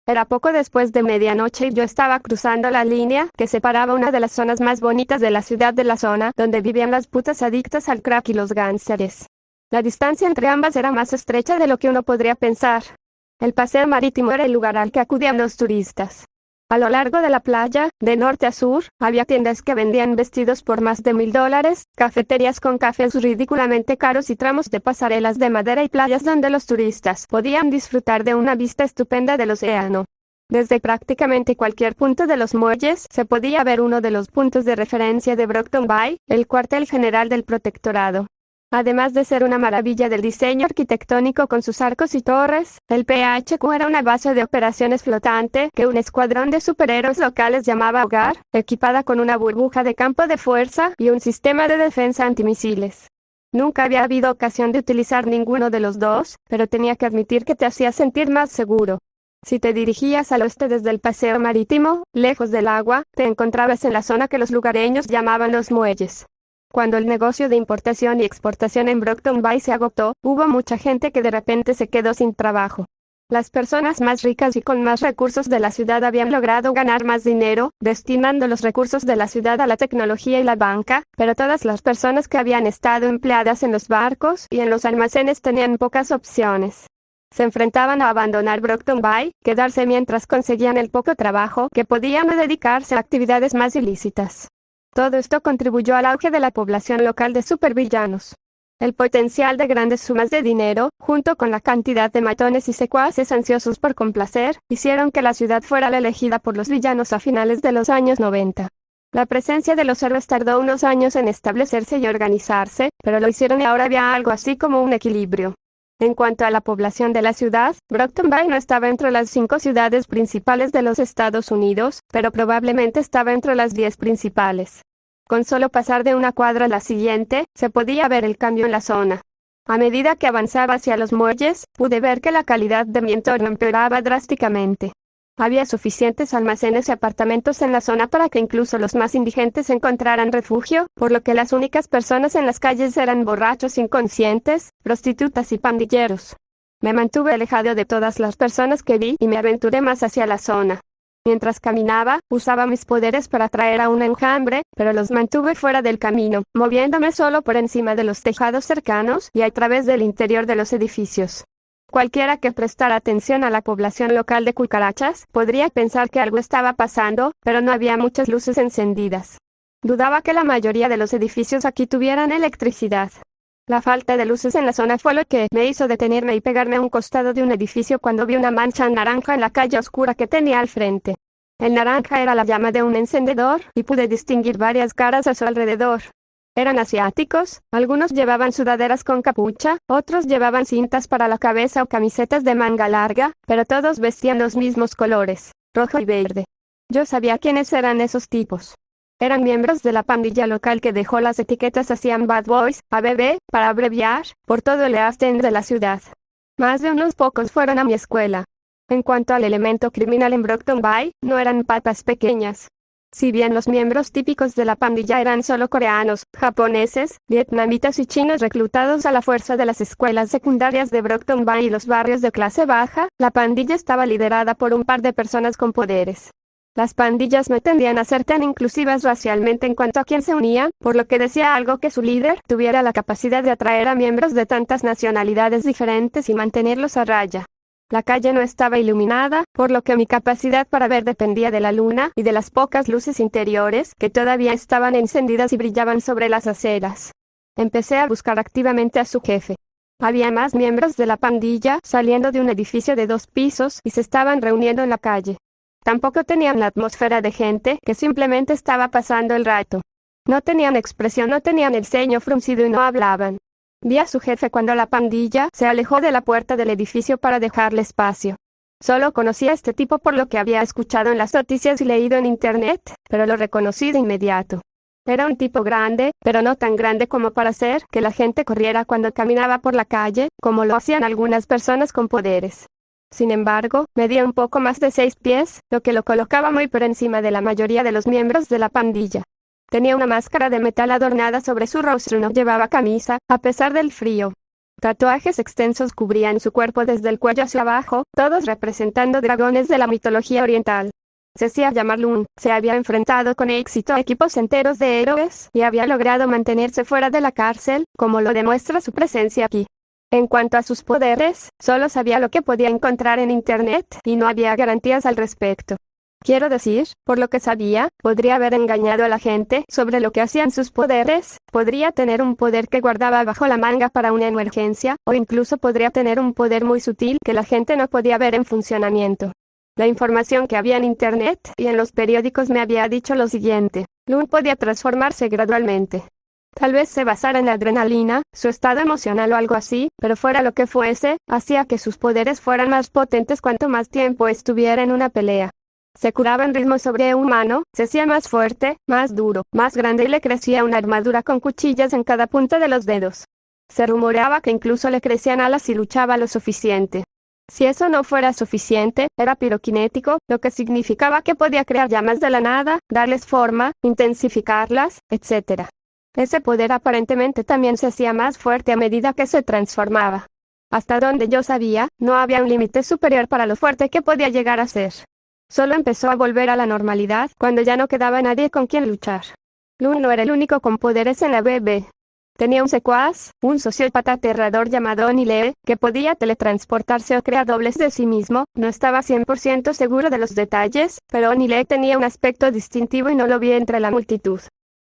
Era poco después de medianoche y yo estaba cruzando la línea que separaba una de las zonas más bonitas de la ciudad de la zona donde vivían las putas adictas al crack y los gánsteres. La distancia entre ambas era más estrecha de lo que uno podría pensar. El paseo marítimo era el lugar al que acudían los turistas. A lo largo de la playa, de norte a sur, había tiendas que vendían vestidos por más de $1000, cafeterías con cafés ridículamente caros y tramos de pasarelas de madera y playas donde los turistas podían disfrutar de una vista estupenda del océano. Desde prácticamente cualquier punto de los muelles se podía ver uno de los puntos de referencia de Brockton Bay, el cuartel general del protectorado. Además de ser una maravilla del diseño arquitectónico con sus arcos y torres, el PHQ era una base de operaciones flotante que un escuadrón de superhéroes locales llamaba Hogar, equipada con una burbuja de campo de fuerza y un sistema de defensa antimisiles. Nunca había habido ocasión de utilizar ninguno de los dos, pero tenía que admitir que te hacía sentir más seguro. Si te dirigías al oeste desde el paseo marítimo, lejos del agua, te encontrabas en la zona que los lugareños llamaban los muelles. Cuando el negocio de importación y exportación en Brockton Bay se agotó, hubo mucha gente que de repente se quedó sin trabajo. Las personas más ricas y con más recursos de la ciudad habían logrado ganar más dinero, destinando los recursos de la ciudad a la tecnología y la banca, pero todas las personas que habían estado empleadas en los barcos y en los almacenes tenían pocas opciones. Se enfrentaban a abandonar Brockton Bay, quedarse mientras conseguían el poco trabajo que podían o dedicarse a actividades más ilícitas. Todo esto contribuyó al auge de la población local de supervillanos. El potencial de grandes sumas de dinero, junto con la cantidad de matones y secuaces ansiosos por complacer, hicieron que la ciudad fuera la elegida por los villanos a finales de los años 90. La presencia de los héroes tardó unos años en establecerse y organizarse, pero lo hicieron y ahora había algo así como un equilibrio. En cuanto a la población de la ciudad, Brockton Bay no estaba entre las 5 ciudades principales de los Estados Unidos, pero probablemente estaba entre las 10 principales. Con solo pasar de una cuadra a la siguiente, se podía ver el cambio en la zona. A medida que avanzaba hacia los muelles, pude ver que la calidad de mi entorno empeoraba drásticamente. Había suficientes almacenes y apartamentos en la zona para que incluso los más indigentes encontraran refugio, por lo que las únicas personas en las calles eran borrachos inconscientes, prostitutas y pandilleros. Me mantuve alejado de todas las personas que vi y me aventuré más hacia la zona. Mientras caminaba, usaba mis poderes para atraer a un enjambre, pero los mantuve fuera del camino, moviéndome solo por encima de los tejados cercanos y a través del interior de los edificios. Cualquiera que prestara atención a la población local de cucarachas podría pensar que algo estaba pasando, pero no había muchas luces encendidas. Dudaba que la mayoría de los edificios aquí tuvieran electricidad. La falta de luces en la zona fue lo que me hizo detenerme y pegarme a un costado de un edificio cuando vi una mancha naranja en la calle oscura que tenía al frente. El naranja era la llama de un encendedor, y pude distinguir varias caras a su alrededor. Eran asiáticos, algunos llevaban sudaderas con capucha, otros llevaban cintas para la cabeza o camisetas de manga larga, pero todos vestían los mismos colores, rojo y verde. Yo sabía quiénes eran esos tipos. Eran miembros de la pandilla local que dejó las etiquetas hacían Bad Boys, ABB, para abreviar, por todo el East End de la ciudad. Más de unos pocos fueron a mi escuela. En cuanto al elemento criminal en Brockton Bay, no eran patas pequeñas. Si bien los miembros típicos de la pandilla eran solo coreanos, japoneses, vietnamitas y chinos reclutados a la fuerza de las escuelas secundarias de Brockton Bay y los barrios de clase baja, la pandilla estaba liderada por un par de personas con poderes. Las pandillas no tendían a ser tan inclusivas racialmente en cuanto a quién se unía, por lo que decía algo que su líder tuviera la capacidad de atraer a miembros de tantas nacionalidades diferentes y mantenerlos a raya. La calle no estaba iluminada, por lo que mi capacidad para ver dependía de la luna y de las pocas luces interiores que todavía estaban encendidas y brillaban sobre las aceras. Empecé a buscar activamente a su jefe. Había más miembros de la pandilla saliendo de un edificio de 2 pisos y se estaban reuniendo en la calle. Tampoco tenían la atmósfera de gente que simplemente estaba pasando el rato. No tenían expresión, no tenían el ceño fruncido y no hablaban. Vi a su jefe cuando la pandilla se alejó de la puerta del edificio para dejarle espacio. Solo conocía a este tipo por lo que había escuchado en las noticias y leído en internet, pero lo reconocí de inmediato. Era un tipo grande, pero no tan grande como para hacer que la gente corriera cuando caminaba por la calle, como lo hacían algunas personas con poderes. Sin embargo, medía un poco más de 6 pies, lo que lo colocaba muy por encima de la mayoría de los miembros de la pandilla. Tenía una máscara de metal adornada sobre su rostro y no llevaba camisa, a pesar del frío. Tatuajes extensos cubrían su cuerpo desde el cuello hacia abajo, todos representando dragones de la mitología oriental. Se hacía llamar Lun, se había enfrentado con éxito a equipos enteros de héroes, y había logrado mantenerse fuera de la cárcel, como lo demuestra su presencia aquí. En cuanto a sus poderes, solo sabía lo que podía encontrar en internet, y no había garantías al respecto. Quiero decir, por lo que sabía, podría haber engañado a la gente sobre lo que hacían sus poderes, podría tener un poder que guardaba bajo la manga para una emergencia, o incluso podría tener un poder muy sutil que la gente no podía ver en funcionamiento. La información que había en internet y en los periódicos me había dicho lo siguiente: Lun podía transformarse gradualmente. Tal vez se basara en la adrenalina, su estado emocional o algo así, pero fuera lo que fuese, hacía que sus poderes fueran más potentes cuanto más tiempo estuviera en una pelea. Se curaba en ritmo sobrehumano, se hacía más fuerte, más duro, más grande y le crecía una armadura con cuchillas en cada punta de los dedos. Se rumoreaba que incluso le crecían alas si luchaba lo suficiente. Si eso no fuera suficiente, era piroquinético, lo que significaba que podía crear llamas de la nada, darles forma, intensificarlas, etc. Ese poder aparentemente también se hacía más fuerte a medida que se transformaba. Hasta donde yo sabía, no había un límite superior para lo fuerte que podía llegar a ser. Solo empezó a volver a la normalidad cuando ya no quedaba nadie con quien luchar. Lun no era el único con poderes en la BB. Tenía un secuaz, un sociópata aterrador llamado Oni Lee, que podía teletransportarse o crear dobles de sí mismo. No estaba 100% seguro de los detalles, pero Oni Lee tenía un aspecto distintivo y no lo vi entre la multitud.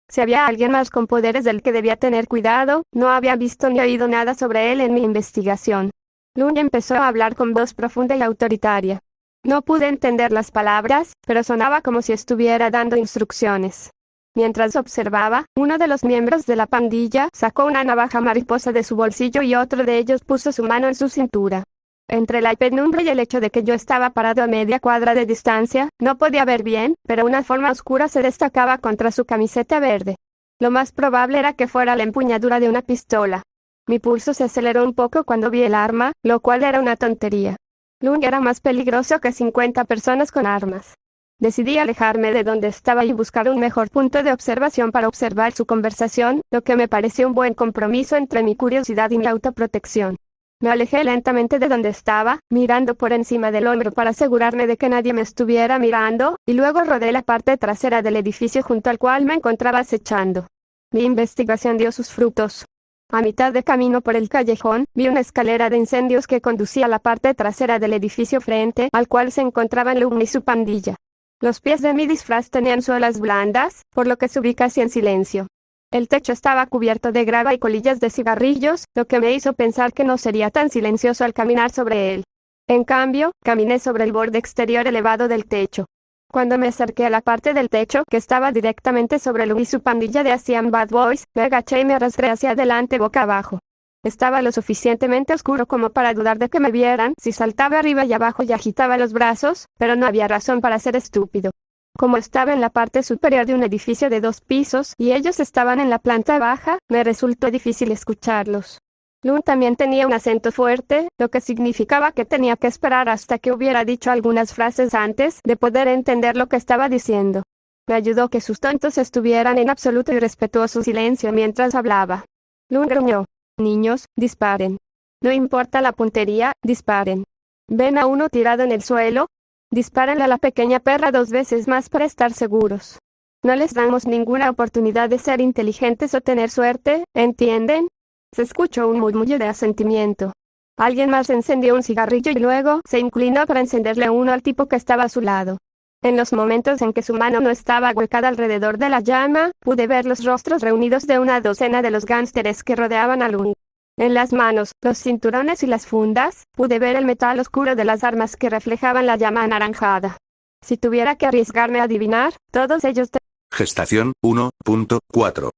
Si había alguien más con poderes del que debía tener cuidado, no había visto ni oído nada sobre él en mi investigación. Lun empezó a hablar con voz profunda y autoritaria. No pude entender las palabras, pero sonaba como si estuviera dando instrucciones. Mientras observaba, uno de los miembros de la pandilla sacó una navaja mariposa de su bolsillo y otro de ellos puso su mano en su cintura. Entre la penumbra y el hecho de que yo estaba parado a media cuadra de distancia, no podía ver bien, pero una forma oscura se destacaba contra su camiseta verde. Lo más probable era que fuera la empuñadura de una pistola. Mi pulso se aceleró un poco cuando vi el arma, lo cual era una tontería. Lung era más peligroso que 50 personas con armas. Decidí alejarme de donde estaba y buscar un mejor punto de observación para observar su conversación, lo que me pareció un buen compromiso entre mi curiosidad y mi autoprotección. Me alejé lentamente de donde estaba, mirando por encima del hombro para asegurarme de que nadie me estuviera mirando, y luego rodé la parte trasera del edificio junto al cual me encontraba acechando. Mi investigación dio sus frutos. A mitad de camino por el callejón, vi una escalera de incendios que conducía a la parte trasera del edificio frente al cual se encontraban Lung y su pandilla. Los pies de mi disfraz tenían suelas blandas, por lo que subí casi en silencio. El techo estaba cubierto de grava y colillas de cigarrillos, lo que me hizo pensar que no sería tan silencioso al caminar sobre él. En cambio, caminé sobre el borde exterior elevado del techo. Cuando me acerqué a la parte del techo que estaba directamente sobre Lung y su pandilla de Asian Bad Boys, me agaché y me arrastré hacia adelante boca abajo. Estaba lo suficientemente oscuro como para dudar de que me vieran si saltaba arriba y abajo y agitaba los brazos, pero no había razón para ser estúpido. Como estaba en la parte superior de un edificio de 2 pisos y ellos estaban en la planta baja, me resultó difícil escucharlos. Lung también tenía un acento fuerte, lo que significaba que tenía que esperar hasta que hubiera dicho algunas frases antes de poder entender lo que estaba diciendo. Me ayudó que sus tontos estuvieran en absoluto y respetuoso silencio mientras hablaba. Lung gruñó. Niños, disparen. No importa la puntería, disparen. ¿Ven a uno tirado en el suelo? Dispárenle a la pequeña perra 2 veces más para estar seguros. No les damos ninguna oportunidad de ser inteligentes o tener suerte, ¿entienden? Se escuchó un murmullo de asentimiento. Alguien más encendió un cigarrillo y luego se inclinó para encenderle uno al tipo que estaba a su lado. En los momentos en que su mano no estaba huecada alrededor de la llama, pude ver los rostros reunidos de una docena de los gánsteres que rodeaban a Lung. En las manos, los cinturones y las fundas, pude ver el metal oscuro de las armas que reflejaban la llama anaranjada. Si tuviera que arriesgarme a adivinar, todos ellos... Gestación 1.4.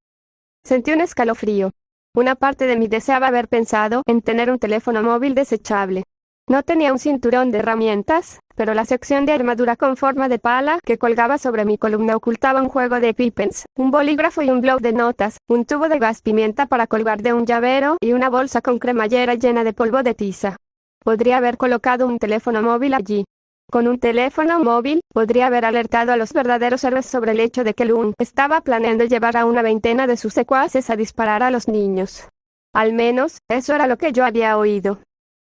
Sentí un escalofrío. Una parte de mí deseaba haber pensado en tener un teléfono móvil desechable. No tenía un cinturón de herramientas, pero la sección de armadura con forma de pala que colgaba sobre mi columna ocultaba un juego de EpiPens, un bolígrafo y un bloc de notas, un tubo de gas pimienta para colgar de un llavero y una bolsa con cremallera llena de polvo de tiza. Podría haber colocado un teléfono móvil allí. Con un teléfono móvil, podría haber alertado a los verdaderos héroes sobre el hecho de que Lung estaba planeando llevar a una veintena de sus secuaces a disparar a los niños. Al menos, eso era lo que yo había oído.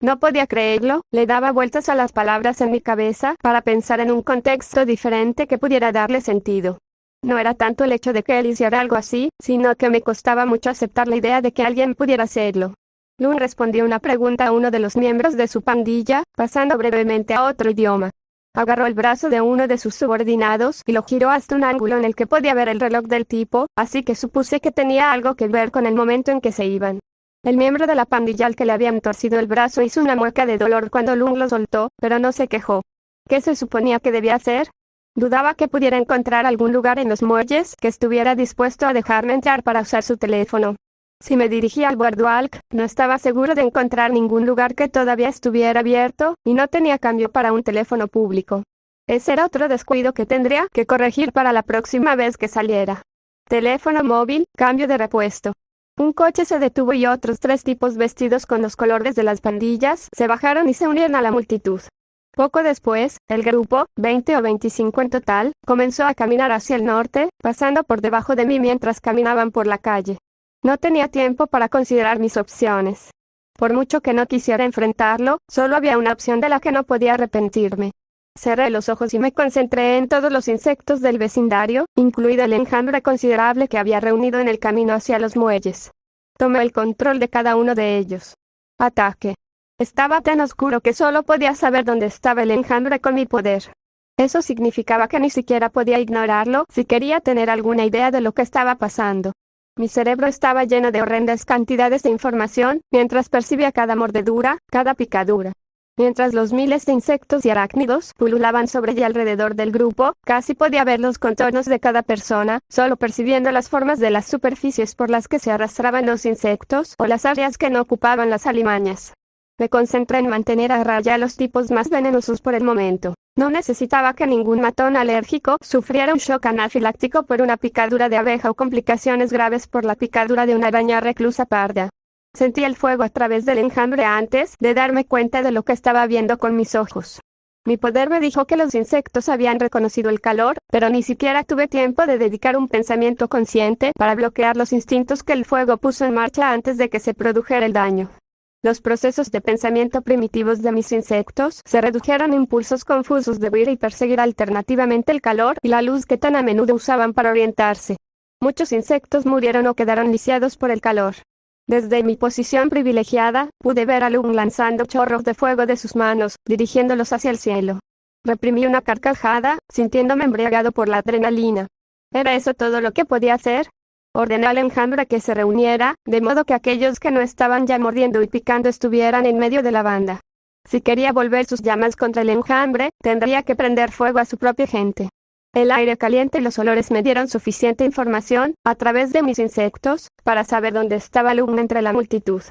No podía creerlo, le daba vueltas a las palabras en mi cabeza para pensar en un contexto diferente que pudiera darle sentido. No era tanto el hecho de que él hiciera algo así, sino que me costaba mucho aceptar la idea de que alguien pudiera hacerlo. Lung respondió una pregunta a uno de los miembros de su pandilla, pasando brevemente a otro idioma. Agarró el brazo de uno de sus subordinados y lo giró hasta un ángulo en el que podía ver el reloj del tipo, así que supuse que tenía algo que ver con el momento en que se iban. El miembro de la pandilla al que le habían torcido el brazo hizo una mueca de dolor cuando Lung lo soltó, pero no se quejó. ¿Qué se suponía que debía hacer? Dudaba que pudiera encontrar algún lugar en los muelles que estuviera dispuesto a dejarme entrar para usar su teléfono. Si me dirigía al boardwalk, no estaba seguro de encontrar ningún lugar que todavía estuviera abierto, y no tenía cambio para un teléfono público. Ese era otro descuido que tendría que corregir para la próxima vez que saliera. Teléfono móvil, cambio de repuesto. Un coche se detuvo y otros 3 tipos vestidos con los colores de las pandillas se bajaron y se unieron a la multitud. Poco después, el grupo, 20 o 25 en total, comenzó a caminar hacia el norte, pasando por debajo de mí mientras caminaban por la calle. No tenía tiempo para considerar mis opciones. Por mucho que no quisiera enfrentarlo, solo había una opción de la que no podía arrepentirme. Cerré los ojos y me concentré en todos los insectos del vecindario, incluido el enjambre considerable que había reunido en el camino hacia los muelles. Tomé el control de cada uno de ellos. Ataque. Estaba tan oscuro que solo podía saber dónde estaba el enjambre con mi poder. Eso significaba que ni siquiera podía ignorarlo si quería tener alguna idea de lo que estaba pasando. Mi cerebro estaba lleno de horrendas cantidades de información, mientras percibía cada mordedura, cada picadura. Mientras los miles de insectos y arácnidos pululaban sobre y alrededor del grupo, casi podía ver los contornos de cada persona, solo percibiendo las formas de las superficies por las que se arrastraban los insectos o las áreas que no ocupaban las alimañas. Me concentré en mantener a raya a los tipos más venenosos por el momento. No necesitaba que ningún matón alérgico sufriera un shock anafiláctico por una picadura de abeja o complicaciones graves por la picadura de una araña reclusa parda. Sentí el fuego a través del enjambre antes de darme cuenta de lo que estaba viendo con mis ojos. Mi poder me dijo que los insectos habían reconocido el calor, pero ni siquiera tuve tiempo de dedicar un pensamiento consciente para bloquear los instintos que el fuego puso en marcha antes de que se produjera el daño. Los procesos de pensamiento primitivos de mis insectos se redujeron a impulsos confusos de huir y perseguir alternativamente el calor y la luz que tan a menudo usaban para orientarse. Muchos insectos murieron o quedaron lisiados por el calor. Desde mi posición privilegiada, pude ver a Lung lanzando chorros de fuego de sus manos, dirigiéndolos hacia el cielo. Reprimí una carcajada, sintiéndome embriagado por la adrenalina. ¿Era eso todo lo que podía hacer? Ordené al enjambre que se reuniera, de modo que aquellos que no estaban ya mordiendo y picando estuvieran en medio de la banda. Si quería volver sus llamas contra el enjambre, tendría que prender fuego a su propia gente. El aire caliente y los olores me dieron suficiente información, a través de mis insectos, para saber dónde estaba Lung entre la multitud.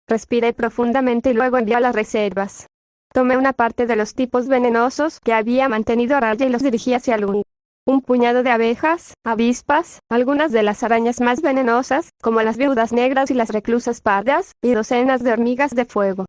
Respiré profundamente y luego envié a las reservas. Tomé una parte de los tipos venenosos que había mantenido a raya y los dirigí hacia Lung. Un puñado de abejas, avispas, algunas de las arañas más venenosas, como las viudas negras y las reclusas pardas, y docenas de hormigas de fuego.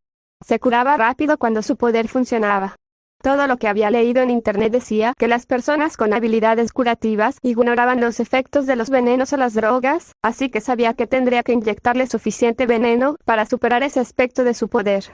Se curaba rápido cuando su poder funcionaba. Todo lo que había leído en internet decía que las personas con habilidades curativas ignoraban los efectos de los venenos o las drogas, así que sabía que tendría que inyectarle suficiente veneno para superar ese aspecto de su poder.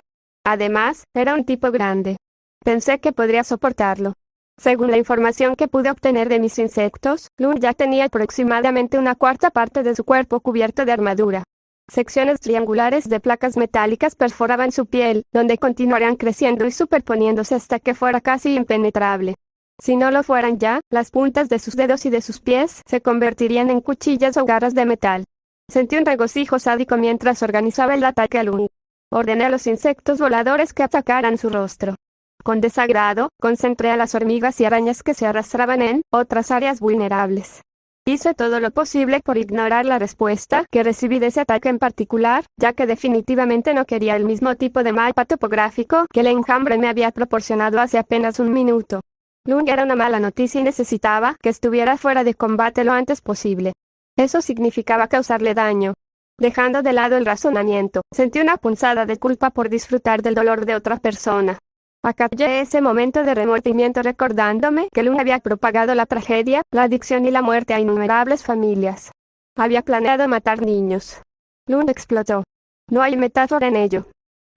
Además, era un tipo grande. Pensé que podría soportarlo. Según la información que pude obtener de mis insectos, Lung ya tenía aproximadamente una cuarta parte de su cuerpo cubierto de armadura. Secciones triangulares de placas metálicas perforaban su piel, donde continuarían creciendo y superponiéndose hasta que fuera casi impenetrable. Si no lo fueran ya, las puntas de sus dedos y de sus pies se convertirían en cuchillas o garras de metal. Sentí un regocijo sádico mientras organizaba el ataque a Lung. Ordené a los insectos voladores que atacaran su rostro. Con desagrado, concentré a las hormigas y arañas que se arrastraban en otras áreas vulnerables. Hice todo lo posible por ignorar la respuesta que recibí de ese ataque en particular, ya que definitivamente no quería el mismo tipo de mapa topográfico que el enjambre me había proporcionado hace apenas un minuto. Lung era una mala noticia y necesitaba que estuviera fuera de combate lo antes posible. Eso significaba causarle daño. Dejando de lado el razonamiento, sentí una punzada de culpa por disfrutar del dolor de otra persona. Acallé ese momento de remordimiento recordándome que Lung había propagado la tragedia, la adicción y la muerte a innumerables familias. Había planeado matar niños. Lung explotó. No hay metáfora en ello.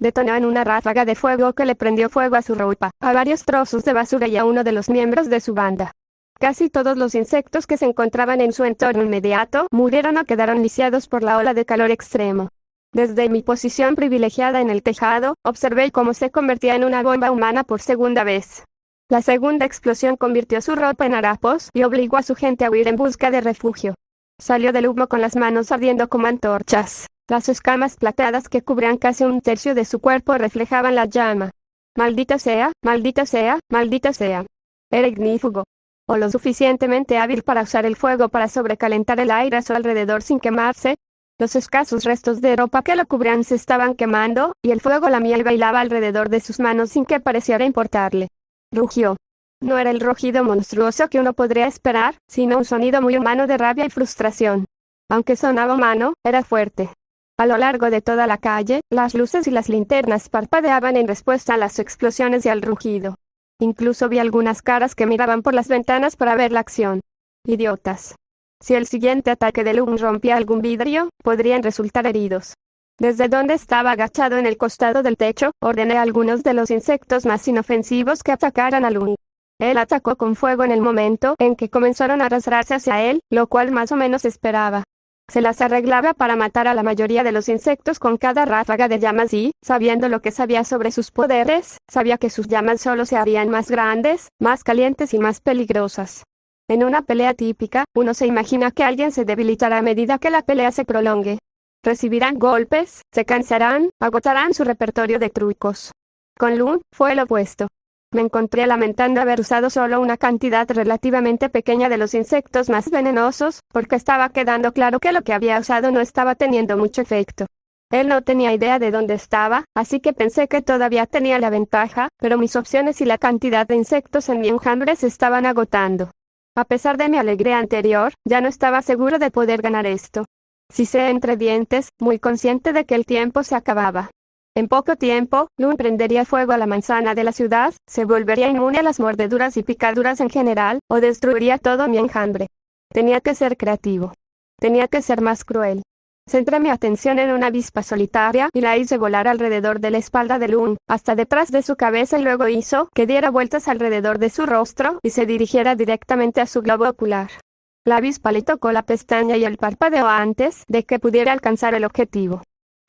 Detonó en una ráfaga de fuego que le prendió fuego a su ropa, a varios trozos de basura y a uno de los miembros de su banda. Casi todos los insectos que se encontraban en su entorno inmediato murieron o quedaron lisiados por la ola de calor extremo. Desde mi posición privilegiada en el tejado, observé cómo se convertía en una bomba humana por segunda vez. La segunda explosión convirtió su ropa en harapos y obligó a su gente a huir en busca de refugio. Salió del humo con las manos ardiendo como antorchas. Las escamas plateadas que cubrían casi un tercio de su cuerpo reflejaban la llama. Maldita sea, maldita sea, maldita sea. Era ignífugo. o lo suficientemente hábil para usar el fuego para sobrecalentar el aire a su alrededor sin quemarse. Los escasos restos de ropa que lo cubrían se estaban quemando, y el fuego lamía y bailaba alrededor de sus manos sin que pareciera importarle. Rugió. No era el rugido monstruoso que uno podría esperar, sino un sonido muy humano de rabia y frustración. Aunque sonaba humano, era fuerte. A lo largo de toda la calle, las luces y las linternas parpadeaban en respuesta a las explosiones y al rugido. Incluso vi algunas caras que miraban por las ventanas para ver la acción. Idiotas. Si el siguiente ataque de Lung rompía algún vidrio, podrían resultar heridos. Desde donde estaba agachado en el costado del techo, ordené a algunos de los insectos más inofensivos que atacaran a Lung. Él atacó con fuego en el momento en que comenzaron a arrastrarse hacia él, lo cual más o menos esperaba. Se las arreglaba para matar a la mayoría de los insectos con cada ráfaga de llamas y, sabiendo lo que sabía sobre sus poderes, sabía que sus llamas solo se harían más grandes, más calientes y más peligrosas. En una pelea típica, uno se imagina que alguien se debilitará a medida que la pelea se prolongue. Recibirán golpes, se cansarán, agotarán su repertorio de trucos. Con Lung, fue lo opuesto. Me encontré lamentando haber usado solo una cantidad relativamente pequeña de los insectos más venenosos, porque estaba quedando claro que lo que había usado no estaba teniendo mucho efecto. Él no tenía idea de dónde estaba, así que pensé que todavía tenía la ventaja, pero mis opciones y la cantidad de insectos en mi enjambre se estaban agotando. A pesar de mi alegría anterior, ya no estaba seguro de poder ganar esto. Sisé entre dientes, muy consciente de que el tiempo se acababa. En poco tiempo, Lung prendería fuego a la manzana de la ciudad, se volvería inmune a las mordeduras y picaduras en general, o destruiría todo mi enjambre. Tenía que ser creativo. Tenía que ser más cruel. Centré mi atención en una avispa solitaria y la hice volar alrededor de la espalda de Lung, hasta detrás de su cabeza, y luego hizo que diera vueltas alrededor de su rostro y se dirigiera directamente a su globo ocular. La avispa le tocó la pestaña y el parpadeo antes de que pudiera alcanzar el objetivo.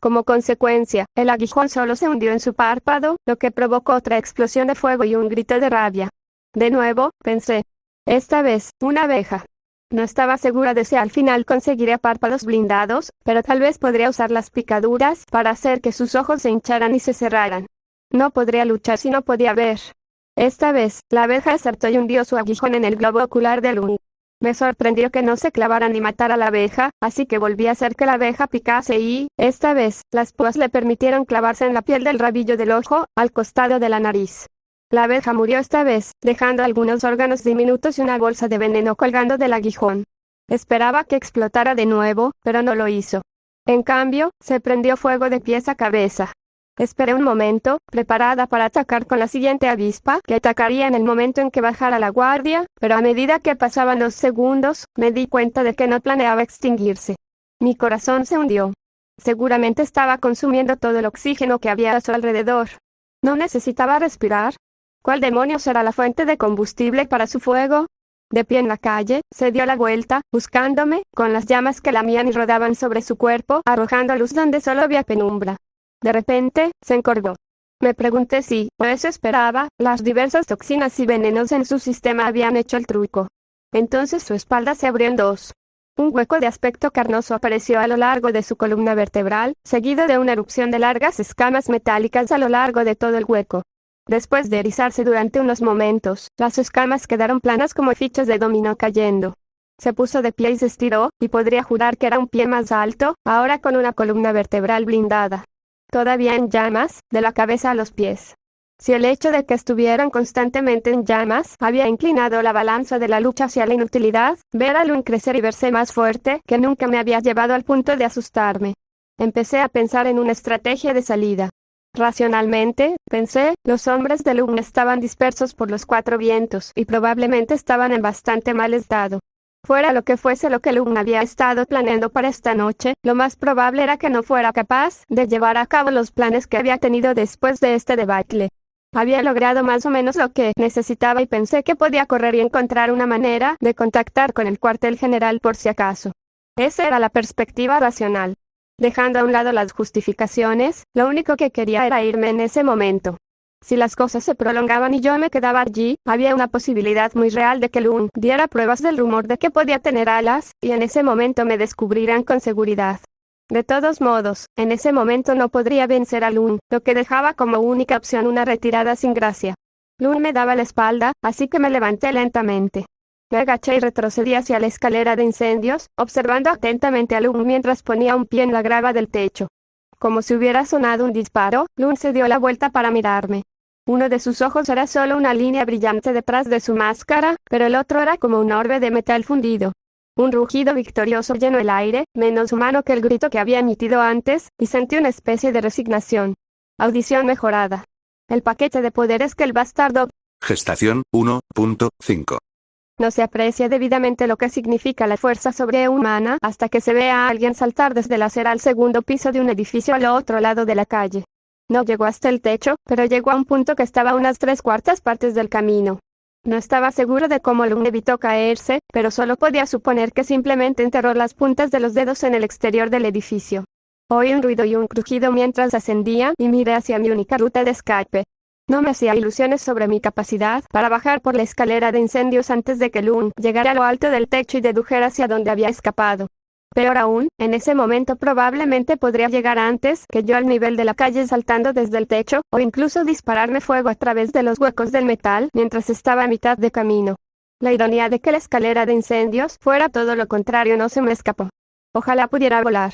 Como consecuencia, el aguijón solo se hundió en su párpado, lo que provocó otra explosión de fuego y un grito de rabia. De nuevo, pensé. Esta vez, una abeja. No estaba segura de si al final conseguiría párpados blindados, pero tal vez podría usar las picaduras para hacer que sus ojos se hincharan y se cerraran. No podría luchar si no podía ver. Esta vez, la abeja acertó y hundió su aguijón en el globo ocular de Lung. Me sorprendió que no se clavara ni matara a la abeja, así que volví a hacer que la abeja picase y, esta vez, las púas le permitieron clavarse en la piel del rabillo del ojo, al costado de la nariz. La abeja murió esta vez, dejando algunos órganos diminutos y una bolsa de veneno colgando del aguijón. Esperaba que explotara de nuevo, pero no lo hizo. En cambio, se prendió fuego de pies a cabeza. Esperé un momento, preparada para atacar con la siguiente avispa, que atacaría en el momento en que bajara la guardia, pero a medida que pasaban los segundos, me di cuenta de que no planeaba extinguirse. Mi corazón se hundió. Seguramente estaba consumiendo todo el oxígeno que había a su alrededor. ¿No necesitaba respirar? ¿Cuál demonios era la fuente de combustible para su fuego? De pie en la calle, se dio la vuelta, buscándome, con las llamas que lamían y rodaban sobre su cuerpo, arrojando luz donde solo había penumbra. De repente, se encorvó. Me pregunté si, o eso esperaba, las diversas toxinas y venenos en su sistema habían hecho el truco. Entonces su espalda se abrió en dos. Un hueco de aspecto carnoso apareció a lo largo de su columna vertebral, seguido de una erupción de largas escamas metálicas a lo largo de todo el hueco. Después de erizarse durante unos momentos, las escamas quedaron planas como fichas de dominó cayendo. Se puso de pie y se estiró, y podría jurar que era un pie más alto, ahora con una columna vertebral blindada. Todavía en llamas, de la cabeza a los pies. Si el hecho de que estuvieran constantemente en llamas había inclinado la balanza de la lucha hacia la inutilidad, ver a Lung crecer y verse más fuerte que nunca me había llevado al punto de asustarme. Empecé a pensar en una estrategia de salida. Racionalmente, pensé, los hombres de Lung estaban dispersos por los cuatro vientos y probablemente estaban en bastante mal estado. Fuera lo que fuese lo que Lung había estado planeando para esta noche, lo más probable era que no fuera capaz de llevar a cabo los planes que había tenido después de este debacle. Había logrado más o menos lo que necesitaba y pensé que podía correr y encontrar una manera de contactar con el cuartel general por si acaso. Esa era la perspectiva racional. Dejando a un lado las justificaciones, lo único que quería era irme en ese momento. Si las cosas se prolongaban y yo me quedaba allí, había una posibilidad muy real de que Lung diera pruebas del rumor de que podía tener alas, y en ese momento me descubrirían con seguridad. De todos modos, en ese momento no podría vencer a Lung, lo que dejaba como única opción una retirada sin gracia. Lung me daba la espalda, así que me levanté lentamente. Me agaché y retrocedí hacia la escalera de incendios, observando atentamente a Lung mientras ponía un pie en la grava del techo. Como si hubiera sonado un disparo, Lung se dio la vuelta para mirarme. Uno de sus ojos era solo una línea brillante detrás de su máscara, pero el otro era como un orbe de metal fundido. Un rugido victorioso llenó el aire, menos humano que el grito que había emitido antes, y sentí una especie de resignación. Audición mejorada. El paquete de poderes que el bastardo. Gestación 1.5. No se aprecia debidamente lo que significa la fuerza sobrehumana hasta que se ve a alguien saltar desde la acera al segundo piso de un edificio al otro lado de la calle. No llegó hasta el techo, pero llegó a un punto que estaba a unas 3/4 partes del camino. No estaba seguro de cómo Lung evitó caerse, pero solo podía suponer que simplemente enterró las puntas de los dedos en el exterior del edificio. Oí un ruido y un crujido mientras ascendía y miré hacia mi única ruta de escape. No me hacía ilusiones sobre mi capacidad para bajar por la escalera de incendios antes de que Lung llegara a lo alto del techo y dedujera hacia dónde había escapado. Peor aún, en ese momento probablemente podría llegar antes que yo al nivel de la calle saltando desde el techo, o incluso dispararme fuego a través de los huecos del metal mientras estaba a mitad de camino. La ironía de que la escalera de incendios fuera todo lo contrario no se me escapó. Ojalá pudiera volar.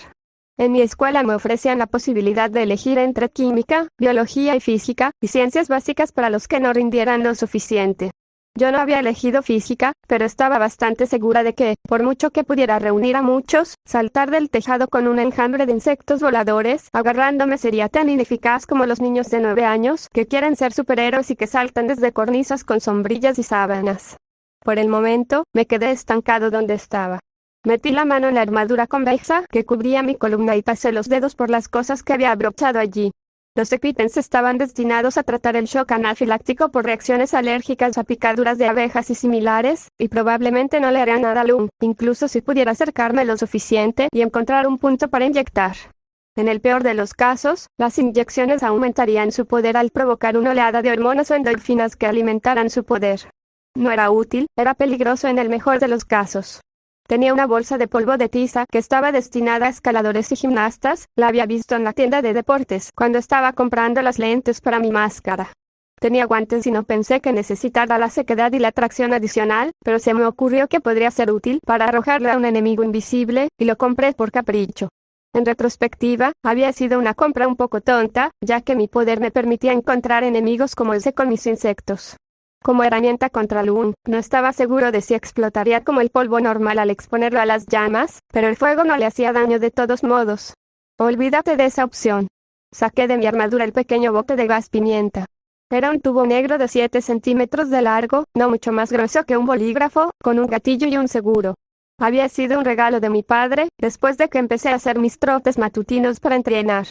En mi escuela me ofrecían la posibilidad de elegir entre química, biología y física, y ciencias básicas para los que no rindieran lo suficiente. Yo no había elegido física, pero estaba bastante segura de que, por mucho que pudiera reunir a muchos, saltar del tejado con un enjambre de insectos voladores, agarrándome sería tan ineficaz como los niños de 9 años, que quieren ser superhéroes y que saltan desde cornisas con sombrillas y sábanas. Por el momento, me quedé estancado donde estaba. Metí la mano en la armadura convexa que cubría mi columna y pasé los dedos por las cosas que había abrochado allí. Los EpiPens estaban destinados a tratar el shock anafiláctico por reacciones alérgicas a picaduras de abejas y similares, y probablemente no le harían nada a Lung, incluso si pudiera acercarme lo suficiente y encontrar un punto para inyectar. En el peor de los casos, las inyecciones aumentarían su poder al provocar una oleada de hormonas o endorfinas que alimentaran su poder. No era útil, era peligroso en el mejor de los casos. Tenía una bolsa de polvo de tiza que estaba destinada a escaladores y gimnastas, la había visto en la tienda de deportes cuando estaba comprando las lentes para mi máscara. Tenía guantes y no pensé que necesitara la sequedad y la tracción adicional, pero se me ocurrió que podría ser útil para arrojarle a un enemigo invisible, y lo compré por capricho. En retrospectiva, había sido una compra un poco tonta, ya que mi poder me permitía encontrar enemigos como ese con mis insectos. Como herramienta contra Lung, no estaba seguro de si explotaría como el polvo normal al exponerlo a las llamas, pero el fuego no le hacía daño de todos modos. Olvídate de esa opción. Saqué de mi armadura el pequeño bote de gas pimienta. Era un tubo negro de 7 centímetros de largo, no mucho más grueso que un bolígrafo, con un gatillo y un seguro. Había sido un regalo de mi padre, después de que empecé a hacer mis trotes matutinos para entrenar.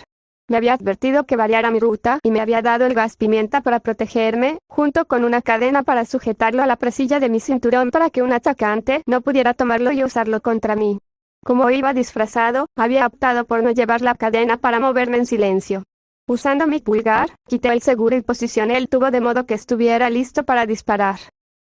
Me había advertido que variara mi ruta y me había dado el gas pimienta para protegerme, junto con una cadena para sujetarlo a la presilla de mi cinturón para que un atacante no pudiera tomarlo y usarlo contra mí. Como iba disfrazado, había optado por no llevar la cadena para moverme en silencio. Usando mi pulgar, quité el seguro y posicioné el tubo de modo que estuviera listo para disparar.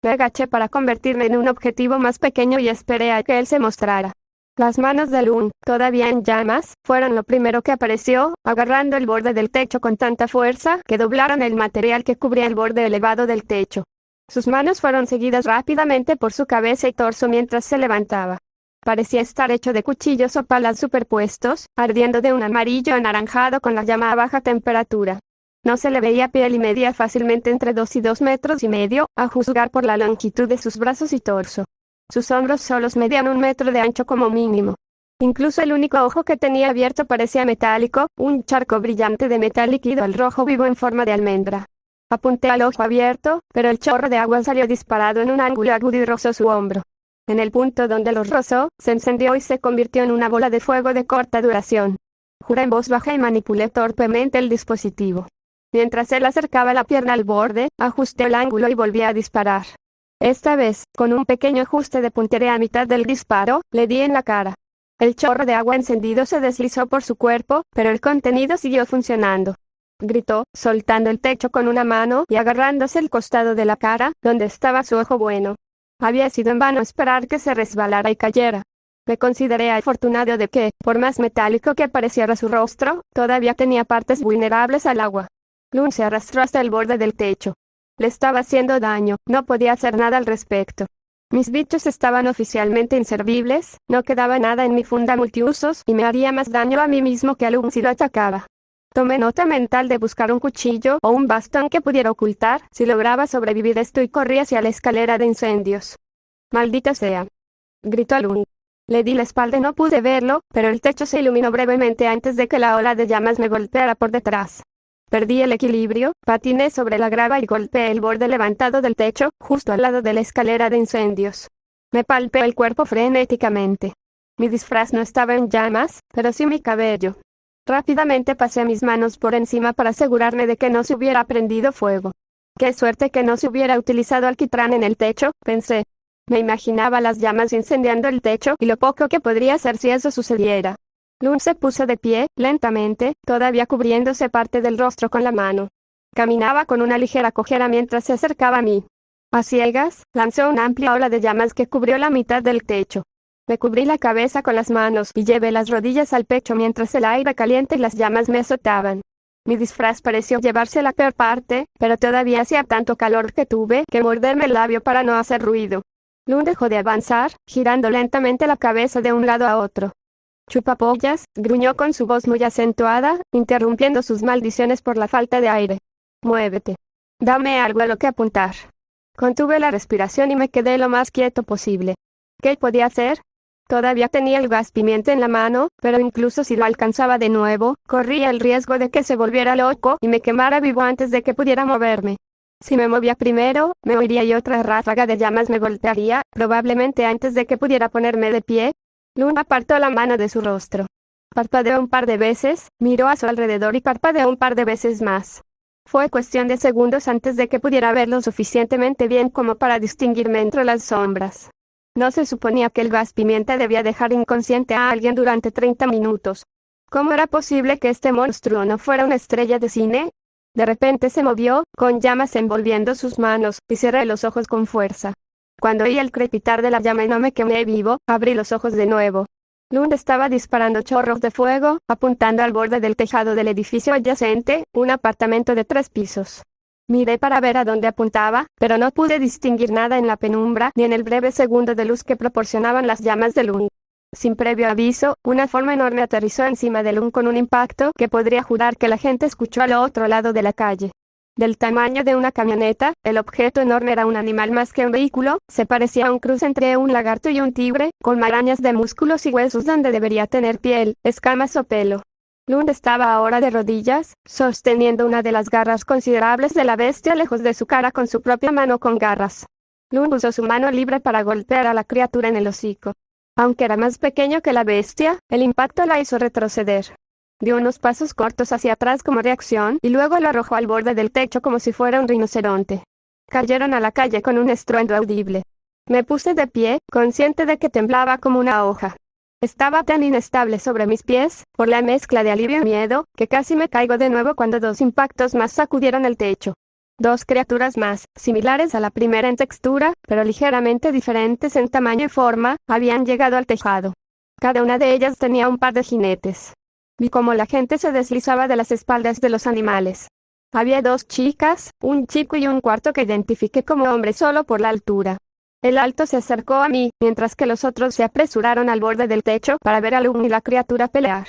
Me agaché para convertirme en un objetivo más pequeño y esperé a que él se mostrara. Las manos de Lung, todavía en llamas, fueron lo primero que apareció, agarrando el borde del techo con tanta fuerza que doblaron el material que cubría el borde elevado del techo. Sus manos fueron seguidas rápidamente por su cabeza y torso mientras se levantaba. Parecía estar hecho de cuchillos o palas superpuestos, ardiendo de un amarillo anaranjado con la llama a baja temperatura. No se le veía piel y medía fácilmente entre 2 y 2,5 metros, a juzgar por la longitud de sus brazos y torso. Sus hombros solos medían 1 metro de ancho como mínimo. Incluso el único ojo que tenía abierto parecía metálico, un charco brillante de metal líquido al rojo vivo en forma de almendra. Apunté al ojo abierto, pero el chorro de agua salió disparado en un ángulo agudo y rozó su hombro. En el punto donde lo rozó, se encendió y se convirtió en una bola de fuego de corta duración. Juré en voz baja y manipulé torpemente el dispositivo. Mientras él acercaba la pierna al borde, ajusté el ángulo y volví a disparar. Esta vez, con un pequeño ajuste de puntería a mitad del disparo, le di en la cara. El chorro de agua encendido se deslizó por su cuerpo, pero el contenido siguió funcionando. Gritó, soltando el techo con una mano y agarrándose el costado de la cara, donde estaba su ojo bueno. Había sido en vano esperar que se resbalara y cayera. Me consideré afortunado de que, por más metálico que pareciera su rostro, todavía tenía partes vulnerables al agua. Lung se arrastró hasta el borde del techo. Le estaba haciendo daño, no podía hacer nada al respecto. Mis bichos estaban oficialmente inservibles, no quedaba nada en mi funda multiusos y me haría más daño a mí mismo que a Lung si lo atacaba. Tomé nota mental de buscar un cuchillo o un bastón que pudiera ocultar si lograba sobrevivir esto y corrí hacia la escalera de incendios. ¡Maldita sea!, gritó Lung. Le di la espalda y no pude verlo, pero el techo se iluminó brevemente antes de que la ola de llamas me golpeara por detrás. Perdí el equilibrio, patiné sobre la grava y golpeé el borde levantado del techo, justo al lado de la escalera de incendios. Me palpé el cuerpo frenéticamente. Mi disfraz no estaba en llamas, pero sí mi cabello. Rápidamente pasé mis manos por encima para asegurarme de que no se hubiera prendido fuego. Qué suerte que no se hubiera utilizado alquitrán en el techo, pensé. Me imaginaba las llamas incendiando el techo y lo poco que podría hacer si eso sucediera. Lung se puso de pie, lentamente, todavía cubriéndose parte del rostro con la mano. Caminaba con una ligera cojera mientras se acercaba a mí. A ciegas, lanzó una amplia ola de llamas que cubrió la mitad del techo. Me cubrí la cabeza con las manos y llevé las rodillas al pecho mientras el aire caliente y las llamas me azotaban. Mi disfraz pareció llevarse la peor parte, pero todavía hacía tanto calor que tuve que morderme el labio para no hacer ruido. Lung dejó de avanzar, girando lentamente la cabeza de un lado a otro. Chupapollas, gruñó con su voz muy acentuada, interrumpiendo sus maldiciones por la falta de aire. Muévete. Dame algo a lo que apuntar. Contuve la respiración y me quedé lo más quieto posible. ¿Qué podía hacer? Todavía tenía el gas pimienta en la mano, pero incluso si lo alcanzaba de nuevo, corría el riesgo de que se volviera loco y me quemara vivo antes de que pudiera moverme. Si me movía primero, me oiría y otra ráfaga de llamas me golpearía, probablemente antes de que pudiera ponerme de pie. Lung apartó la mano de su rostro. Parpadeó un par de veces, miró a su alrededor y parpadeó un par de veces más. Fue cuestión de segundos antes de que pudiera verlo suficientemente bien como para distinguirme entre las sombras. No se suponía que el gas pimienta debía dejar inconsciente a alguien durante 30 minutos. ¿Cómo era posible que este monstruo no fuera una estrella de cine? De repente se movió, con llamas envolviendo sus manos, y cerré los ojos con fuerza. Cuando oí el crepitar de la llama y no me quemé vivo, abrí los ojos de nuevo. Lung estaba disparando chorros de fuego, apuntando al borde del tejado del edificio adyacente, un apartamento de 3 pisos. Miré para ver a dónde apuntaba, pero no pude distinguir nada en la penumbra ni en el breve segundo de luz que proporcionaban las llamas de Lung. Sin previo aviso, una forma enorme aterrizó encima de Lung con un impacto que podría jurar que la gente escuchó al otro lado de la calle. Del tamaño de una camioneta, el objeto enorme era un animal más que un vehículo, se parecía a un cruce entre un lagarto y un tigre, con marañas de músculos y huesos donde debería tener piel, escamas o pelo. Lung estaba ahora de rodillas, sosteniendo una de las garras considerables de la bestia lejos de su cara con su propia mano con garras. Lung usó su mano libre para golpear a la criatura en el hocico. Aunque era más pequeño que la bestia, el impacto la hizo retroceder. Dio unos pasos cortos hacia atrás como reacción y luego lo arrojó al borde del techo como si fuera un rinoceronte. Cayeron a la calle con un estruendo audible. Me puse de pie, consciente de que temblaba como una hoja. Estaba tan inestable sobre mis pies, por la mezcla de alivio y miedo, que casi me caigo de nuevo cuando 2 impactos más sacudieron el techo. 2 criaturas más, similares a la primera en textura, pero ligeramente diferentes en tamaño y forma, habían llegado al tejado. Cada una de ellas tenía un par de jinetes. Vi cómo la gente se deslizaba de las espaldas de los animales. Había 2 chicas, un chico y un cuarto que identifiqué como hombre solo por la altura. El alto se acercó a mí, mientras que los otros se apresuraron al borde del techo para ver a Lung y la criatura pelear.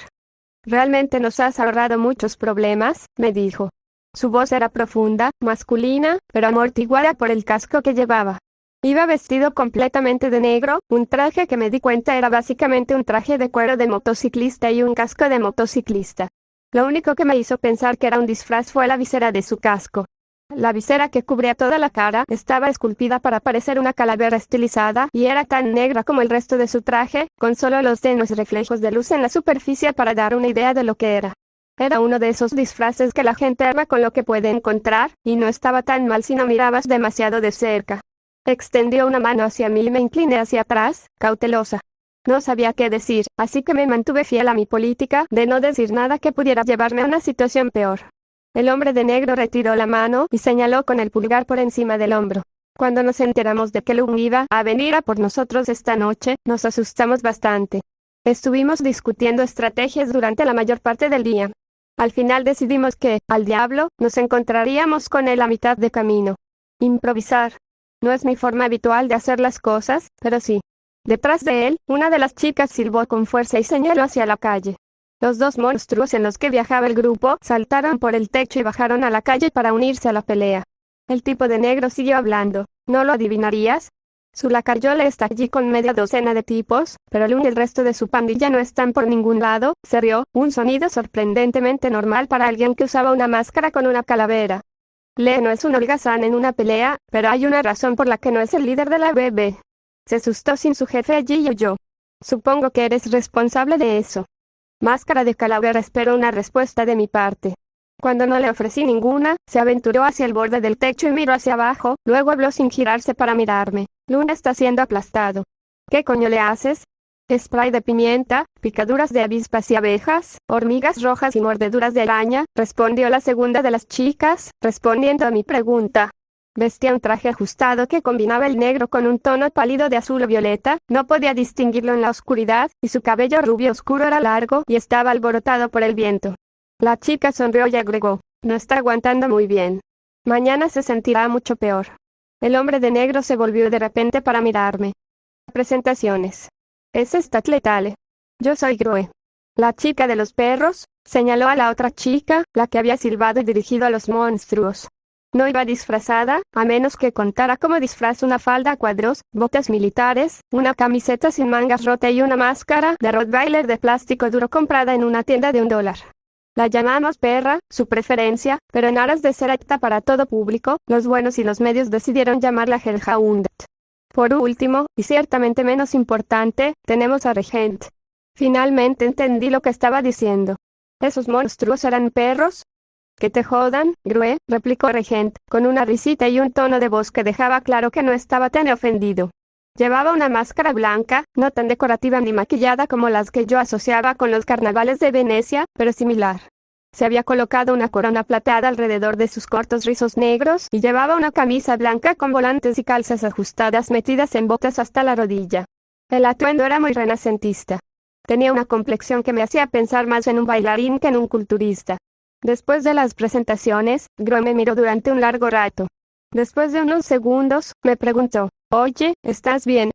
«Realmente nos has ahorrado muchos problemas», me dijo. Su voz era profunda, masculina, pero amortiguada por el casco que llevaba. Iba vestido completamente de negro, un traje que me di cuenta era básicamente un traje de cuero de motociclista y un casco de motociclista. Lo único que me hizo pensar que era un disfraz fue la visera de su casco. La visera que cubría toda la cara estaba esculpida para parecer una calavera estilizada y era tan negra como el resto de su traje, con solo los tenues reflejos de luz en la superficie para dar una idea de lo que era. Era uno de esos disfraces que la gente arma con lo que puede encontrar, y no estaba tan mal si no mirabas demasiado de cerca. Extendió una mano hacia mí y me incliné hacia atrás, cautelosa. No sabía qué decir, así que me mantuve fiel a mi política de no decir nada que pudiera llevarme a una situación peor. El hombre de negro retiró la mano y señaló con el pulgar por encima del hombro. Cuando nos enteramos de que Lung iba a venir a por nosotros esta noche, nos asustamos bastante. Estuvimos discutiendo estrategias durante la mayor parte del día. Al final decidimos que, al diablo, nos encontraríamos con él a mitad de camino. Improvisar. No es mi forma habitual de hacer las cosas, pero sí. Detrás de él, una de las chicas silbó con fuerza y señaló hacia la calle. Los dos monstruos en los que viajaba el grupo saltaron por el techo y bajaron a la calle para unirse a la pelea. El tipo de negro siguió hablando. ¿No lo adivinarías? Su lacayole está allí con media docena de tipos, pero Lun y el resto de su pandilla no están por ningún lado. Se rió, un sonido sorprendentemente normal para alguien que usaba una máscara con una calavera. Lee no es un holgazán en una pelea, pero hay una razón por la que no es el líder de la BB. Se asustó sin su jefe allí y huyó. Supongo que eres responsable de eso. Máscara de calavera esperó una respuesta de mi parte. Cuando no le ofrecí ninguna, se aventuró hacia el borde del techo y miró hacia abajo, luego habló sin girarse para mirarme. Luna está siendo aplastado. ¿Qué coño le haces? Spray de pimienta, picaduras de avispas y abejas, hormigas rojas y mordeduras de araña, respondió la segunda de las chicas, respondiendo a mi pregunta. Vestía un traje ajustado que combinaba el negro con un tono pálido de azul o violeta, no podía distinguirlo en la oscuridad, y su cabello rubio oscuro era largo y estaba alborotado por el viento. La chica sonrió y agregó, no está aguantando muy bien. Mañana se sentirá mucho peor. El hombre de negro se volvió de repente para mirarme. Presentaciones. Ese es Tale. Yo soy Grue. La chica de los perros, señaló a la otra chica, la que había silbado y dirigido a los monstruos. No iba disfrazada, a menos que contara como disfraz una falda a cuadros, botas militares, una camiseta sin mangas rota y una máscara de Rottweiler de plástico duro comprada en una tienda de $1. La llamamos perra, su preferencia, pero en aras de ser apta para todo público, los buenos y los medios decidieron llamarla Hellhound. Por último, y ciertamente menos importante, tenemos a Regent. Finalmente entendí lo que estaba diciendo. ¿Esos monstruos eran perros? Que te jodan, Grue, replicó Regent, con una risita y un tono de voz que dejaba claro que no estaba tan ofendido. Llevaba una máscara blanca, no tan decorativa ni maquillada como las que yo asociaba con los carnavales de Venecia, pero similar. Se había colocado una corona plateada alrededor de sus cortos rizos negros y llevaba una camisa blanca con volantes y calzas ajustadas metidas en botas hasta la rodilla. El atuendo era muy renacentista. Tenía una complexión que me hacía pensar más en un bailarín que en un culturista. Después de las presentaciones, Grue me miró durante un largo rato. Después de unos segundos, me preguntó, «Oye, ¿estás bien?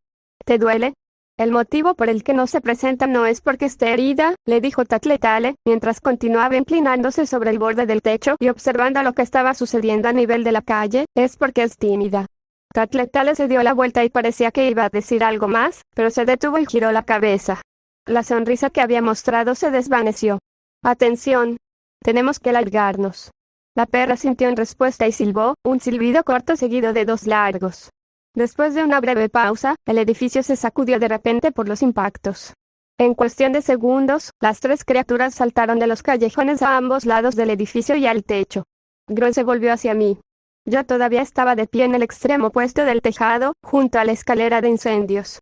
¿Te duele?» «El motivo por el que no se presenta no es porque esté herida», le dijo Tale, mientras continuaba inclinándose sobre el borde del techo y observando lo que estaba sucediendo a nivel de la calle, «es porque es tímida». Tale se dio la vuelta y parecía que iba a decir algo más, pero se detuvo y giró la cabeza. La sonrisa que había mostrado se desvaneció. «Atención. Tenemos que largarnos». La perra sintió en respuesta y silbó, un silbido corto seguido de dos largos. Después de una breve pausa, el edificio se sacudió de repente por los impactos. En cuestión de segundos, las tres criaturas saltaron de los callejones a ambos lados del edificio y al techo. Grue se volvió hacia mí. Yo todavía estaba de pie en el extremo opuesto del tejado, junto a la escalera de incendios.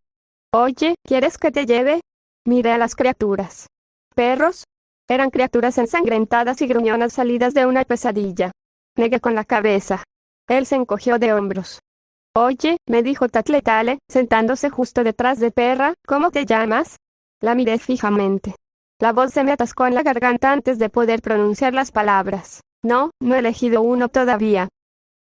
«Oye, ¿quieres que te lleve?» Miré a las criaturas. «¿Perros?» Eran criaturas ensangrentadas y gruñonas salidas de una pesadilla. Negué con la cabeza. Él se encogió de hombros. «Oye», me dijo Tale, sentándose justo detrás de Perra, «¿cómo te llamas?» La miré fijamente. La voz se me atascó en la garganta antes de poder pronunciar las palabras. «No, no he elegido uno todavía».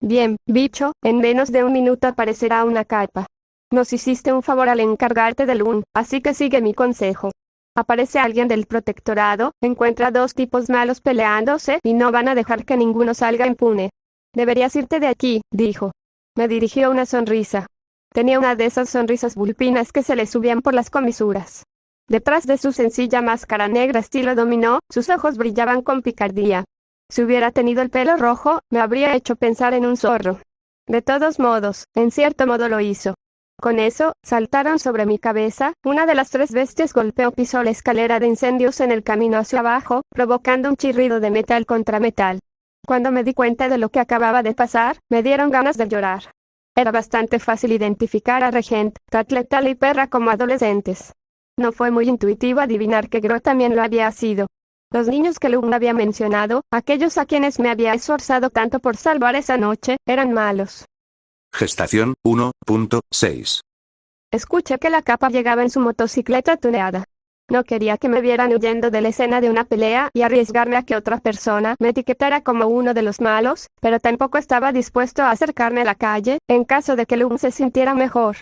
«Bien, bicho, en menos de un minuto aparecerá una capa. Nos hiciste un favor al encargarte de Lun, así que sigue mi consejo. Aparece alguien del protectorado, encuentra dos tipos malos peleándose y no van a dejar que ninguno salga impune. Deberías irte de aquí», dijo. Me dirigió una sonrisa. Tenía una de esas sonrisas vulpinas que se le subían por las comisuras. Detrás de su sencilla máscara negra estilo dominó, sus ojos brillaban con picardía. Si hubiera tenido el pelo rojo, me habría hecho pensar en un zorro. De todos modos, en cierto modo lo hizo. Con eso, saltaron sobre mi cabeza, una de las tres bestias golpeó pisó la escalera de incendios en el camino hacia abajo, provocando un chirrido de metal contra metal. Cuando me di cuenta de lo que acababa de pasar, me dieron ganas de llorar. Era bastante fácil identificar a Regent, Tale y Perra como adolescentes. No fue muy intuitivo adivinar que Grue también lo había sido. Los niños que Lun había mencionado, aquellos a quienes me había esforzado tanto por salvar esa noche, eran malos. Gestación 1.6. Escuché que la capa llegaba en su motocicleta tuneada. No quería que me vieran huyendo de la escena de una pelea y arriesgarme a que otra persona me etiquetara como uno de los malos, pero tampoco estaba dispuesto a acercarme a la calle, en caso de que Lum se sintiera mejor.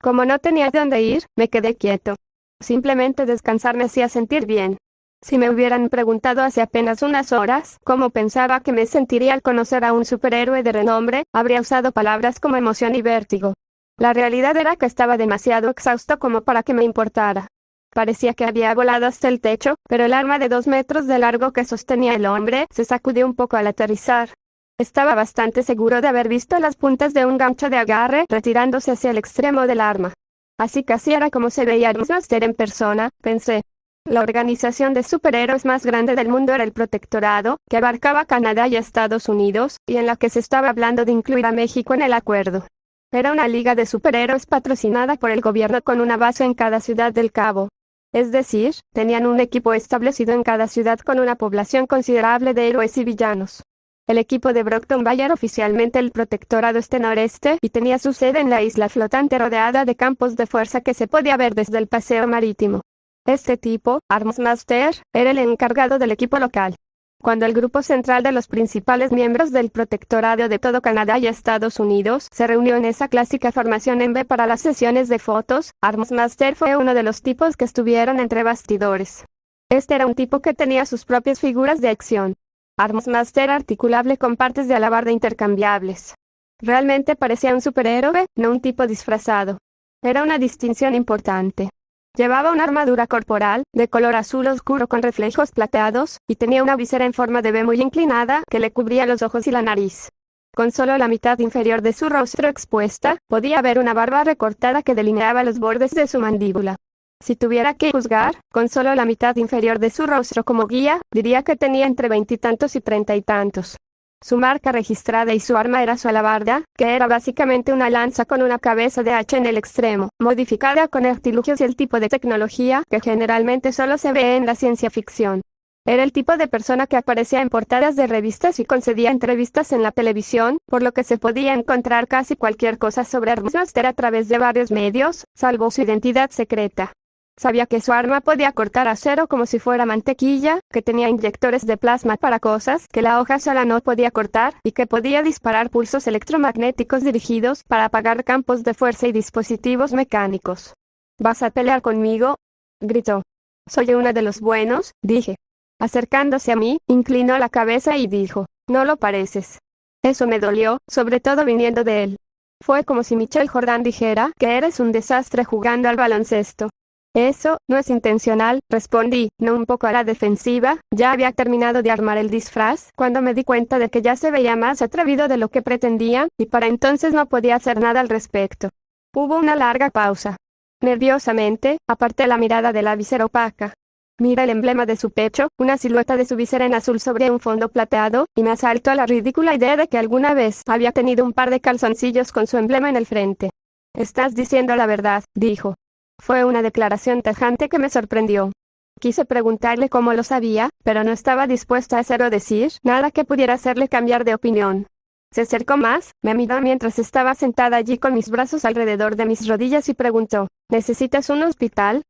Como no tenía dónde ir, me quedé quieto. Simplemente descansar me hacía sentir bien. Si me hubieran preguntado hace apenas unas horas cómo pensaba que me sentiría al conocer a un superhéroe de renombre, habría usado palabras como emoción y vértigo. La realidad era que estaba demasiado exhausto como para que me importara. Parecía que había volado hasta el techo, pero el arma de 2 metros de largo que sostenía el hombre se sacudió un poco al aterrizar. Estaba bastante seguro de haber visto las puntas de un gancho de agarre retirándose hacia el extremo del arma. Así casi era como se veía Armsmaster en persona, pensé. La organización de superhéroes más grande del mundo era el Protectorado, que abarcaba Canadá y Estados Unidos, y en la que se estaba hablando de incluir a México en el acuerdo. Era una liga de superhéroes patrocinada por el gobierno con una base en cada ciudad del Cabo. Es decir, tenían un equipo establecido en cada ciudad con una población considerable de héroes y villanos. El equipo de Brockton Bay era oficialmente el Protectorado Este Noreste y tenía su sede en la isla flotante rodeada de campos de fuerza que se podía ver desde el paseo marítimo. Este tipo, Armsmaster, era el encargado del equipo local. Cuando el grupo central de los principales miembros del Protectorado de todo Canadá y Estados Unidos se reunió en esa clásica formación en B para las sesiones de fotos, Armsmaster fue uno de los tipos que estuvieron entre bastidores. Este era un tipo que tenía sus propias figuras de acción. Armsmaster articulable con partes de alabarda intercambiables. Realmente parecía un superhéroe, no un tipo disfrazado. Era una distinción importante. Llevaba una armadura corporal, de color azul oscuro con reflejos plateados, y tenía una visera en forma de V muy inclinada que le cubría los ojos y la nariz. Con solo la mitad inferior de su rostro expuesta, podía ver una barba recortada que delineaba los bordes de su mandíbula. Si tuviera que juzgar, con solo la mitad inferior de su rostro como guía, diría que tenía entre 20 y tantos y 30 y tantos. Su marca registrada y su arma era su alabarda, que era básicamente una lanza con una cabeza de hacha en el extremo, modificada con artilugios y el tipo de tecnología que generalmente solo se ve en la ciencia ficción. Era el tipo de persona que aparecía en portadas de revistas y concedía entrevistas en la televisión, por lo que se podía encontrar casi cualquier cosa sobre Armsmaster a través de varios medios, salvo su identidad secreta. Sabía que su arma podía cortar acero como si fuera mantequilla, que tenía inyectores de plasma para cosas que la hoja sola no podía cortar, y que podía disparar pulsos electromagnéticos dirigidos para apagar campos de fuerza y dispositivos mecánicos. ¿Vas a pelear conmigo?, gritó. Soy uno de los buenos, dije. Acercándose a mí, inclinó la cabeza y dijo, no lo pareces. Eso me dolió, sobre todo viniendo de él. Fue como si Michael Jordan dijera que eres un desastre jugando al baloncesto. Eso, no es intencional, respondí, no un poco a la defensiva. Ya había terminado de armar el disfraz, cuando me di cuenta de que ya se veía más atrevido de lo que pretendía, y para entonces no podía hacer nada al respecto. Hubo una larga pausa. Nerviosamente, aparté la mirada de la visera opaca. Miré el emblema de su pecho, una silueta de su visera en azul sobre un fondo plateado, y me asaltó la ridícula idea de que alguna vez había tenido un par de calzoncillos con su emblema en el frente. Estás diciendo la verdad, dijo. Fue una declaración tajante que me sorprendió. Quise preguntarle cómo lo sabía, pero no estaba dispuesta a hacer o decir nada que pudiera hacerle cambiar de opinión. Se acercó más, me miró mientras estaba sentada allí con mis brazos alrededor de mis rodillas y preguntó, ¿necesitas un hospital?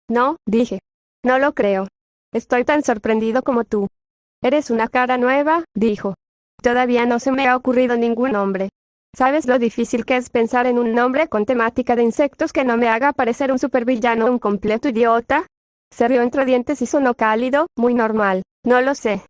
No, dije. No lo creo. Estoy tan sorprendido como tú. Eres una cara nueva, dijo. Todavía no se me ha ocurrido ningún nombre. ¿Sabes lo difícil que es pensar en un nombre con temática de insectos que no me haga parecer un supervillano o un completo idiota? Se rió entre dientes y sonó cálido, muy normal. No lo sé.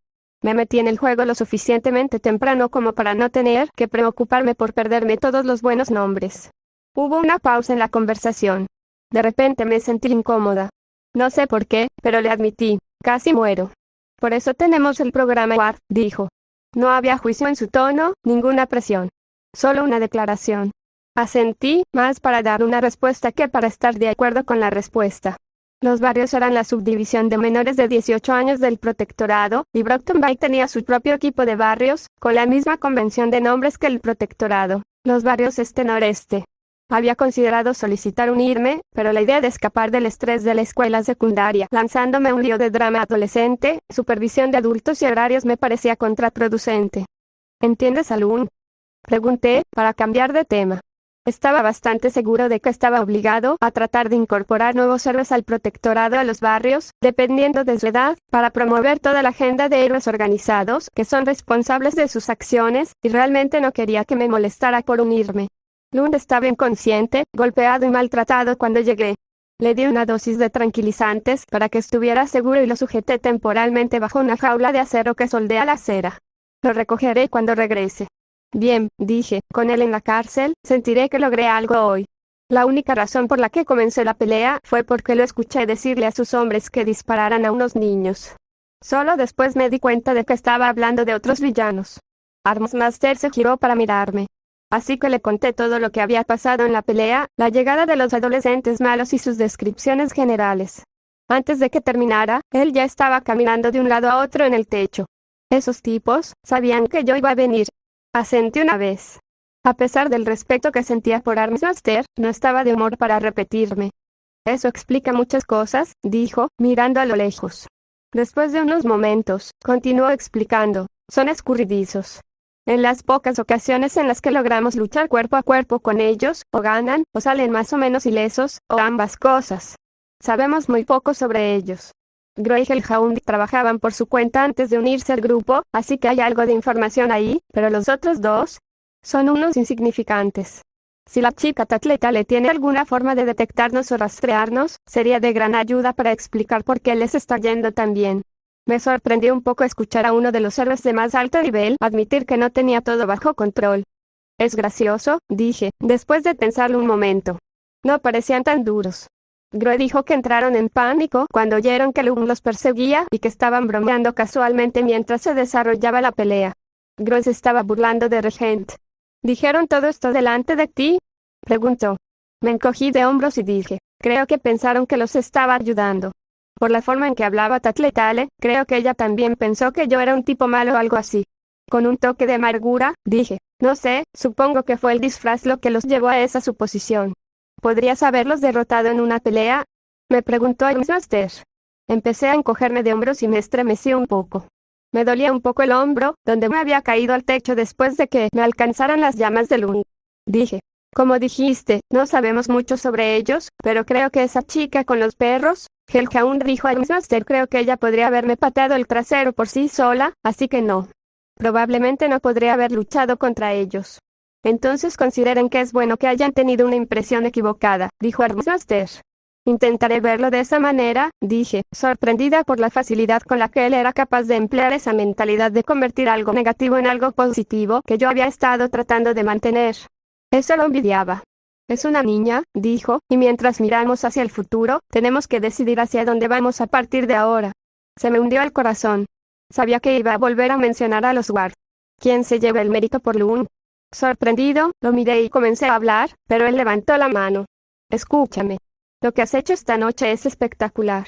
Me metí en el juego lo suficientemente temprano como para no tener que preocuparme por perderme todos los buenos nombres. Hubo una pausa en la conversación. De repente me sentí incómoda. No sé por qué, pero le admití. Casi muero. Por eso tenemos el programa WAR, dijo. No había juicio en su tono, ninguna presión. Solo una declaración. Asentí, más para dar una respuesta que para estar de acuerdo con la respuesta. Los barrios eran la subdivisión de menores de 18 años del Protectorado, y Brockton Bay tenía su propio equipo de barrios, con la misma convención de nombres que el Protectorado, los barrios este-noreste. Había considerado solicitar unirme, pero la idea de escapar del estrés de la escuela secundaria, lanzándome un lío de drama adolescente, supervisión de adultos y horarios me parecía contraproducente. ¿Entiendes algún? Pregunté, para cambiar de tema. Estaba bastante seguro de que estaba obligado a tratar de incorporar nuevos héroes al protectorado a los barrios, dependiendo de su edad, para promover toda la agenda de héroes organizados que son responsables de sus acciones, y realmente no quería que me molestara por unirme. Lund estaba inconsciente, golpeado y maltratado cuando llegué. Le di una dosis de tranquilizantes para que estuviera seguro y lo sujeté temporalmente bajo una jaula de acero que soldé a la acera. Lo recogeré cuando regrese. Bien, dije, con él en la cárcel, sentiré que logré algo hoy. La única razón por la que comencé la pelea fue porque lo escuché decirle a sus hombres que dispararan a unos niños. Solo después me di cuenta de que estaba hablando de otros villanos. Armsmaster se giró para mirarme. Así que le conté todo lo que había pasado en la pelea, la llegada de los adolescentes malos y sus descripciones generales. Antes de que terminara, él ya estaba caminando de un lado a otro en el techo. Esos tipos sabían que yo iba a venir. Asentí una vez. A pesar del respeto que sentía por Armsmaster, no estaba de humor para repetirme. Eso explica muchas cosas, dijo, mirando a lo lejos. Después de unos momentos, continuó explicando, son escurridizos. En las pocas ocasiones en las que logramos luchar cuerpo a cuerpo con ellos, o ganan, o salen más o menos ilesos, o ambas cosas. Sabemos muy poco sobre ellos. Gro y Hellhound trabajaban por su cuenta antes de unirse al grupo, así que hay algo de información ahí, pero los otros dos son unos insignificantes. Si la chica Tatleta le tiene alguna forma de detectarnos o rastrearnos, sería de gran ayuda para explicar por qué les está yendo tan bien. Me sorprendió un poco escuchar a uno de los héroes de más alto nivel admitir que no tenía todo bajo control. Es gracioso, dije, después de pensarlo un momento. No parecían tan duros. Gro dijo que entraron en pánico cuando oyeron que Lund los perseguía y que estaban bromeando casualmente mientras se desarrollaba la pelea. Gro se estaba burlando de Regent. ¿Dijeron todo esto delante de ti?, preguntó. Me encogí de hombros y dije, creo que pensaron que los estaba ayudando. Por la forma en que hablaba Tatletale, creo que ella también pensó que yo era un tipo malo o algo así. Con un toque de amargura, dije, no sé, supongo que fue el disfraz lo que los llevó a esa suposición. ¿Podrías haberlos derrotado en una pelea?, me preguntó Armsmaster. Empecé a encogerme de hombros y me estremecí un poco. Me dolía un poco el hombro, donde me había caído al techo después de que me alcanzaran las llamas de Lund. Dije, como dijiste, no sabemos mucho sobre ellos, pero creo que esa chica con los perros, Hellhound, dijo Armsmaster, creo que ella podría haberme pateado el trasero por sí sola, así que no. Probablemente no podría haber luchado contra ellos. Entonces consideren que es bueno que hayan tenido una impresión equivocada, dijo Armsmaster. Intentaré verlo de esa manera, dije, sorprendida por la facilidad con la que él era capaz de emplear esa mentalidad de convertir algo negativo en algo positivo que yo había estado tratando de mantener. Eso lo envidiaba. Es una niña, dijo, y mientras miramos hacia el futuro, tenemos que decidir hacia dónde vamos a partir de ahora. Se me hundió el corazón. Sabía que iba a volver a mencionar a los Ward. ¿Quién se lleva el mérito por Lund? Sorprendido, lo miré y comencé a hablar, pero él levantó la mano. Escúchame. Lo que has hecho esta noche es espectacular.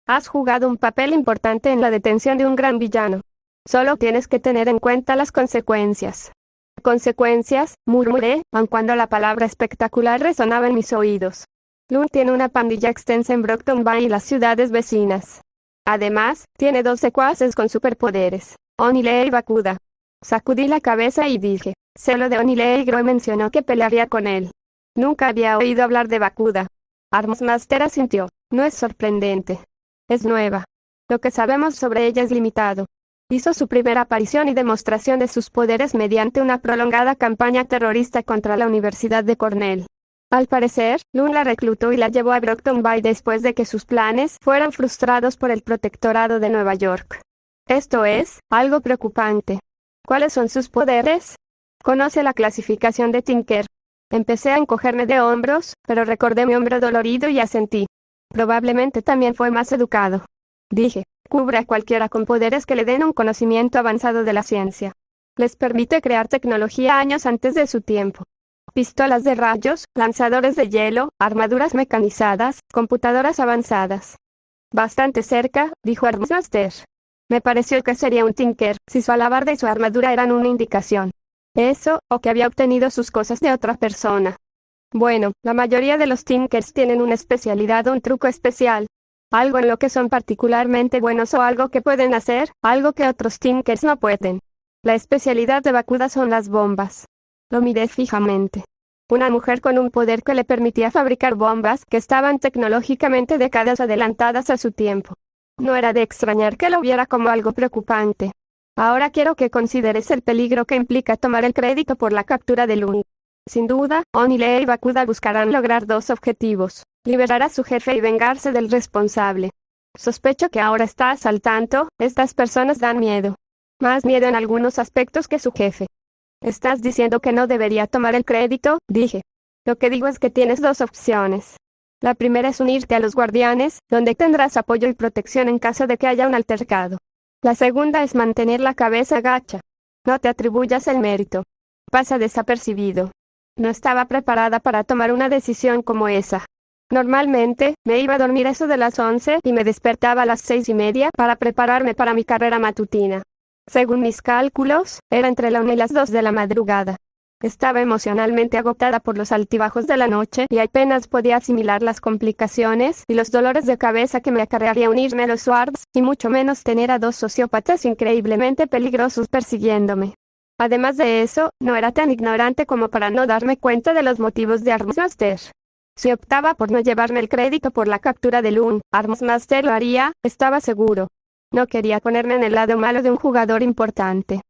Has jugado un papel importante en la detención de un gran villano. Solo tienes que tener en cuenta las consecuencias. Consecuencias, murmuré, aun cuando la palabra espectacular resonaba en mis oídos. Lund tiene una pandilla extensa en Brockton Bay y las ciudades vecinas. Además, tiene 2 secuaces con superpoderes, Onile y Bakuda. Sacudí la cabeza y dije, sé lo de Onile y Gro mencionó que pelearía con él. Nunca había oído hablar de Bakuda. Armsmaster asintió. No es sorprendente. Es nueva. Lo que sabemos sobre ella es limitado. Hizo su primera aparición y demostración de sus poderes mediante una prolongada campaña terrorista contra la Universidad de Cornell. Al parecer, Lund la reclutó y la llevó a Brockton Bay después de que sus planes fueran frustrados por el Protectorado de Nueva York. Esto es algo preocupante. ¿Cuáles son sus poderes? Conoce la clasificación de Tinker. Empecé a encogerme de hombros, pero recordé mi hombro dolorido y asentí. Probablemente también fue más educado. Dije, cubre a cualquiera con poderes que le den un conocimiento avanzado de la ciencia. Les permite crear tecnología años antes de su tiempo. Pistolas de rayos, lanzadores de hielo, armaduras mecanizadas, computadoras avanzadas. Bastante cerca, dijo Armsmaster. Me pareció que sería un Tinker, si su alabarda y su armadura eran una indicación. Eso, o que había obtenido sus cosas de otra persona. Bueno, la mayoría de los Tinkers tienen una especialidad o un truco especial. Algo en lo que son particularmente buenos o algo que pueden hacer, algo que otros Tinkers no pueden. La especialidad de Bakuda son las bombas. Lo miré fijamente. Una mujer con un poder que le permitía fabricar bombas que estaban tecnológicamente décadas adelantadas a su tiempo. No era de extrañar que lo viera como algo preocupante. Ahora quiero que consideres el peligro que implica tomar el crédito por la captura de Lung. Sin duda, Onile y Bakuda buscarán lograr dos objetivos: liberar a su jefe y vengarse del responsable. Sospecho que ahora estás al tanto, estas personas dan miedo. Más miedo en algunos aspectos que su jefe. Estás diciendo que no debería tomar el crédito, dije. Lo que digo es que tienes dos opciones. La primera es unirte a los guardianes, donde tendrás apoyo y protección en caso de que haya un altercado. La segunda es mantener la cabeza gacha. No te atribuyas el mérito. Pasa desapercibido. No estaba preparada para tomar una decisión como esa. Normalmente, me iba a dormir eso de las 11 y me despertaba a las 6:30 para prepararme para mi carrera matutina. Según mis cálculos, era entre la 1 y las 2 de la madrugada. Estaba emocionalmente agotada por los altibajos de la noche y apenas podía asimilar las complicaciones y los dolores de cabeza que me acarrearía unirme a los Swords, y mucho menos tener a dos sociópatas increíblemente peligrosos persiguiéndome. Además de eso, no era tan ignorante como para no darme cuenta de los motivos de Armsmaster. Si optaba por no llevarme el crédito por la captura de Lung, Armsmaster lo haría, estaba seguro. No quería ponerme en el lado malo de un jugador importante.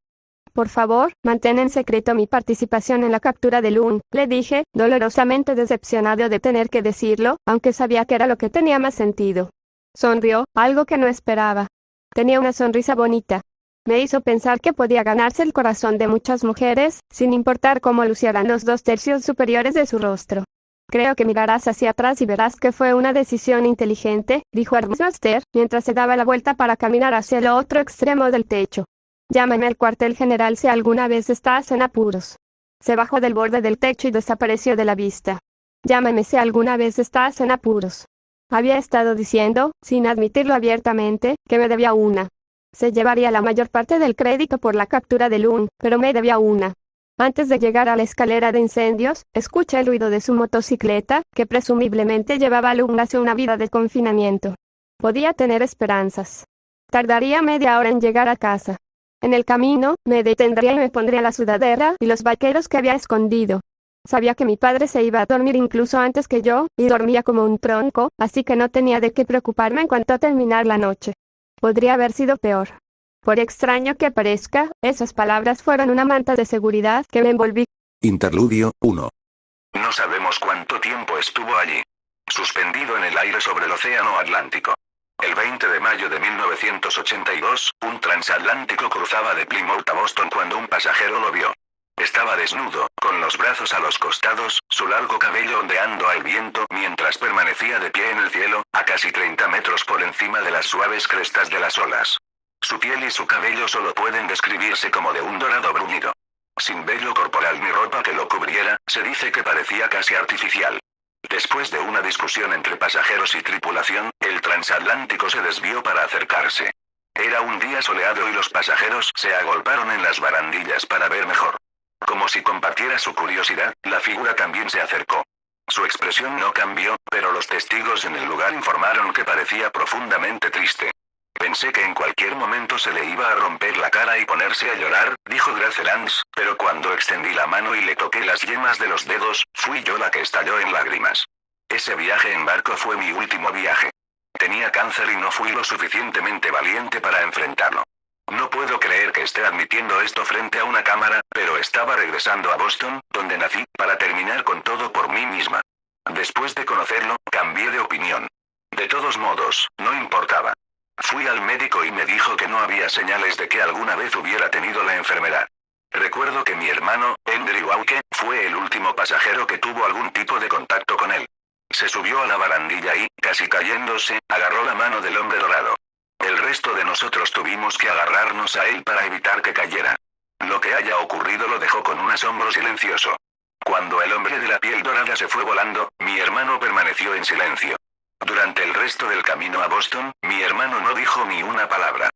Por favor, mantén en secreto mi participación en la captura de Lung, le dije, dolorosamente decepcionado de tener que decirlo, aunque sabía que era lo que tenía más sentido. Sonrió, algo que no esperaba. Tenía una sonrisa bonita. Me hizo pensar que podía ganarse el corazón de muchas mujeres, sin importar cómo lucieran los 2/3 superiores de su rostro. Creo que mirarás hacia atrás y verás que fue una decisión inteligente, dijo Armsmaster, mientras se daba la vuelta para caminar hacia el otro extremo del techo. Llámame al cuartel general si alguna vez estás en apuros. Se bajó del borde del techo y desapareció de la vista. Llámame si alguna vez estás en apuros. Había estado diciendo, sin admitirlo abiertamente, que me debía una. Se llevaría la mayor parte del crédito por la captura de Lung, pero me debía una. Antes de llegar a la escalera de incendios, escuché el ruido de su motocicleta, que presumiblemente llevaba a Lung hacia una vida de confinamiento. Podía tener esperanzas. Tardaría media hora en llegar a casa. En el camino, me detendría y me pondría la sudadera y los vaqueros que había escondido. Sabía que mi padre se iba a dormir incluso antes que yo, y dormía como un tronco, así que no tenía de qué preocuparme en cuanto a terminar la noche. Podría haber sido peor. Por extraño que parezca, esas palabras fueron una manta de seguridad que me envolví. Interludio 1. No sabemos cuánto tiempo estuvo allí. Suspendido en el aire sobre el océano Atlántico. El 20 de mayo de 1982, un transatlántico cruzaba de Plymouth a Boston cuando un pasajero lo vio. Estaba desnudo, con los brazos a los costados, su largo cabello ondeando al viento mientras permanecía de pie en el cielo, a casi 30 metros por encima de las suaves crestas de las olas. Su piel y su cabello solo pueden describirse como de un dorado bruñido. Sin vello corporal ni ropa que lo cubriera, se dice que parecía casi artificial. Después de una discusión entre pasajeros y tripulación, el transatlántico se desvió para acercarse. Era un día soleado y los pasajeros se agolparon en las barandillas para ver mejor. Como si compartiera su curiosidad, la figura también se acercó. Su expresión no cambió, pero los testigos en el lugar informaron que parecía profundamente triste. Pensé que en cualquier momento se le iba a romper la cara y ponerse a llorar, dijo Grace Lance, pero cuando extendí la mano y le toqué las yemas de los dedos, fui yo la que estalló en lágrimas. Ese viaje en barco fue mi último viaje. Tenía cáncer y no fui lo suficientemente valiente para enfrentarlo. No puedo creer que esté admitiendo esto frente a una cámara, pero estaba regresando a Boston, donde nací, para terminar con todo por mí misma. Después de conocerlo, cambié de opinión. De todos modos, no importaba. Fui al médico y me dijo que no había señales de que alguna vez hubiera tenido la enfermedad. Recuerdo que mi hermano, Andrew Auke, fue el último pasajero que tuvo algún tipo de contacto con él. Se subió a la barandilla y, casi cayéndose, agarró la mano del hombre dorado. El resto de nosotros tuvimos que agarrarnos a él para evitar que cayera. Lo que haya ocurrido lo dejó con un asombro silencioso. Cuando el hombre de la piel dorada se fue volando, mi hermano permaneció en silencio. Durante el resto del camino a Boston, mi hermano no dijo ni una palabra.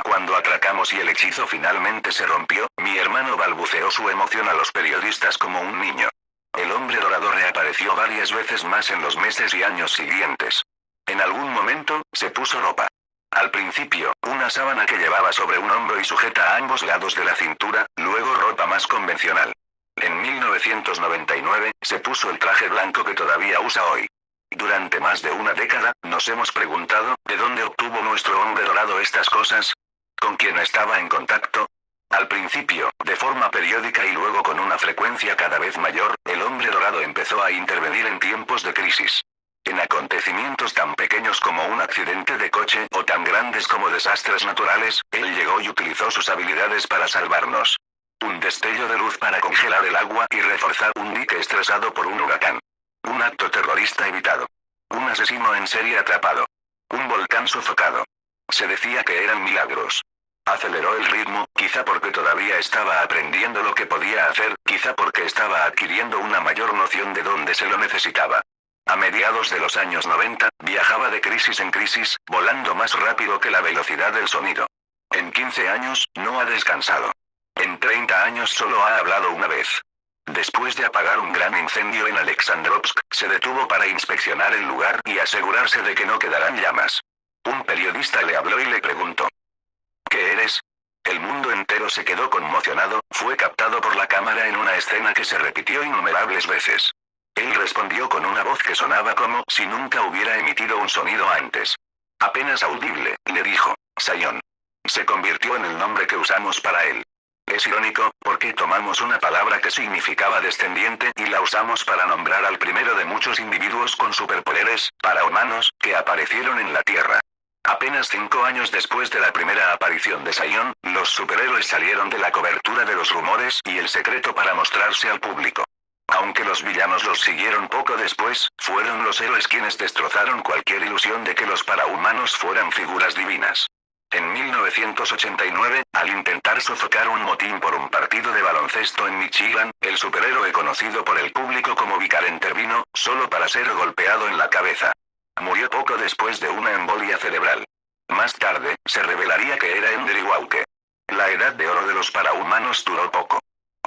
Cuando atracamos y el hechizo finalmente se rompió, mi hermano balbuceó su emoción a los periodistas como un niño. El hombre dorado reapareció varias veces más en los meses y años siguientes. En algún momento, se puso ropa. Al principio, una sábana que llevaba sobre un hombro y sujeta a ambos lados de la cintura, luego ropa más convencional. En 1999, se puso el traje blanco que todavía usa hoy. Durante más de una década, nos hemos preguntado, ¿de dónde obtuvo nuestro hombre dorado estas cosas? ¿Con quién estaba en contacto? Al principio, de forma periódica y luego con una frecuencia cada vez mayor, el hombre dorado empezó a intervenir en tiempos de crisis. En acontecimientos tan pequeños como un accidente de coche o tan grandes como desastres naturales, él llegó y utilizó sus habilidades para salvarnos. Un destello de luz para congelar el agua y reforzar un dique estresado por un huracán. Un acto terrorista evitado. Un asesino en serie atrapado. Un volcán sofocado. Se decía que eran milagros. Aceleró el ritmo, quizá porque todavía estaba aprendiendo lo que podía hacer, quizá porque estaba adquiriendo una mayor noción de dónde se lo necesitaba. A mediados de los años 90, viajaba de crisis en crisis, volando más rápido que la velocidad del sonido. En 15 años, no ha descansado. En 30 años solo ha hablado una vez. Después de apagar un gran incendio en Alexandrovsk, se detuvo para inspeccionar el lugar y asegurarse de que no quedaran llamas. Un periodista le habló y le preguntó: ¿qué eres? El mundo entero se quedó conmocionado, fue captado por la cámara en una escena que se repitió innumerables veces. Él respondió con una voz que sonaba como si nunca hubiera emitido un sonido antes. Apenas audible, le dijo: Sayón. Se convirtió en el nombre que usamos para él. Es irónico, porque tomamos una palabra que significaba descendiente y la usamos para nombrar al primero de muchos individuos con superpoderes, parahumanos, que aparecieron en la Tierra. Apenas 5 años después de la primera aparición de Sayón, los superhéroes salieron de la cobertura de los rumores y el secreto para mostrarse al público. Aunque los villanos los siguieron poco después, fueron los héroes quienes destrozaron cualquier ilusión de que los parahumanos fueran figuras divinas. En 1989, al intentar sofocar un motín por un partido de baloncesto en Michigan, el superhéroe conocido por el público como Vicar intervino, solo para ser golpeado en la cabeza. Murió poco después de una embolia cerebral. Más tarde, se revelaría que era Ender Iwauke. La edad de oro de los parahumanos duró poco.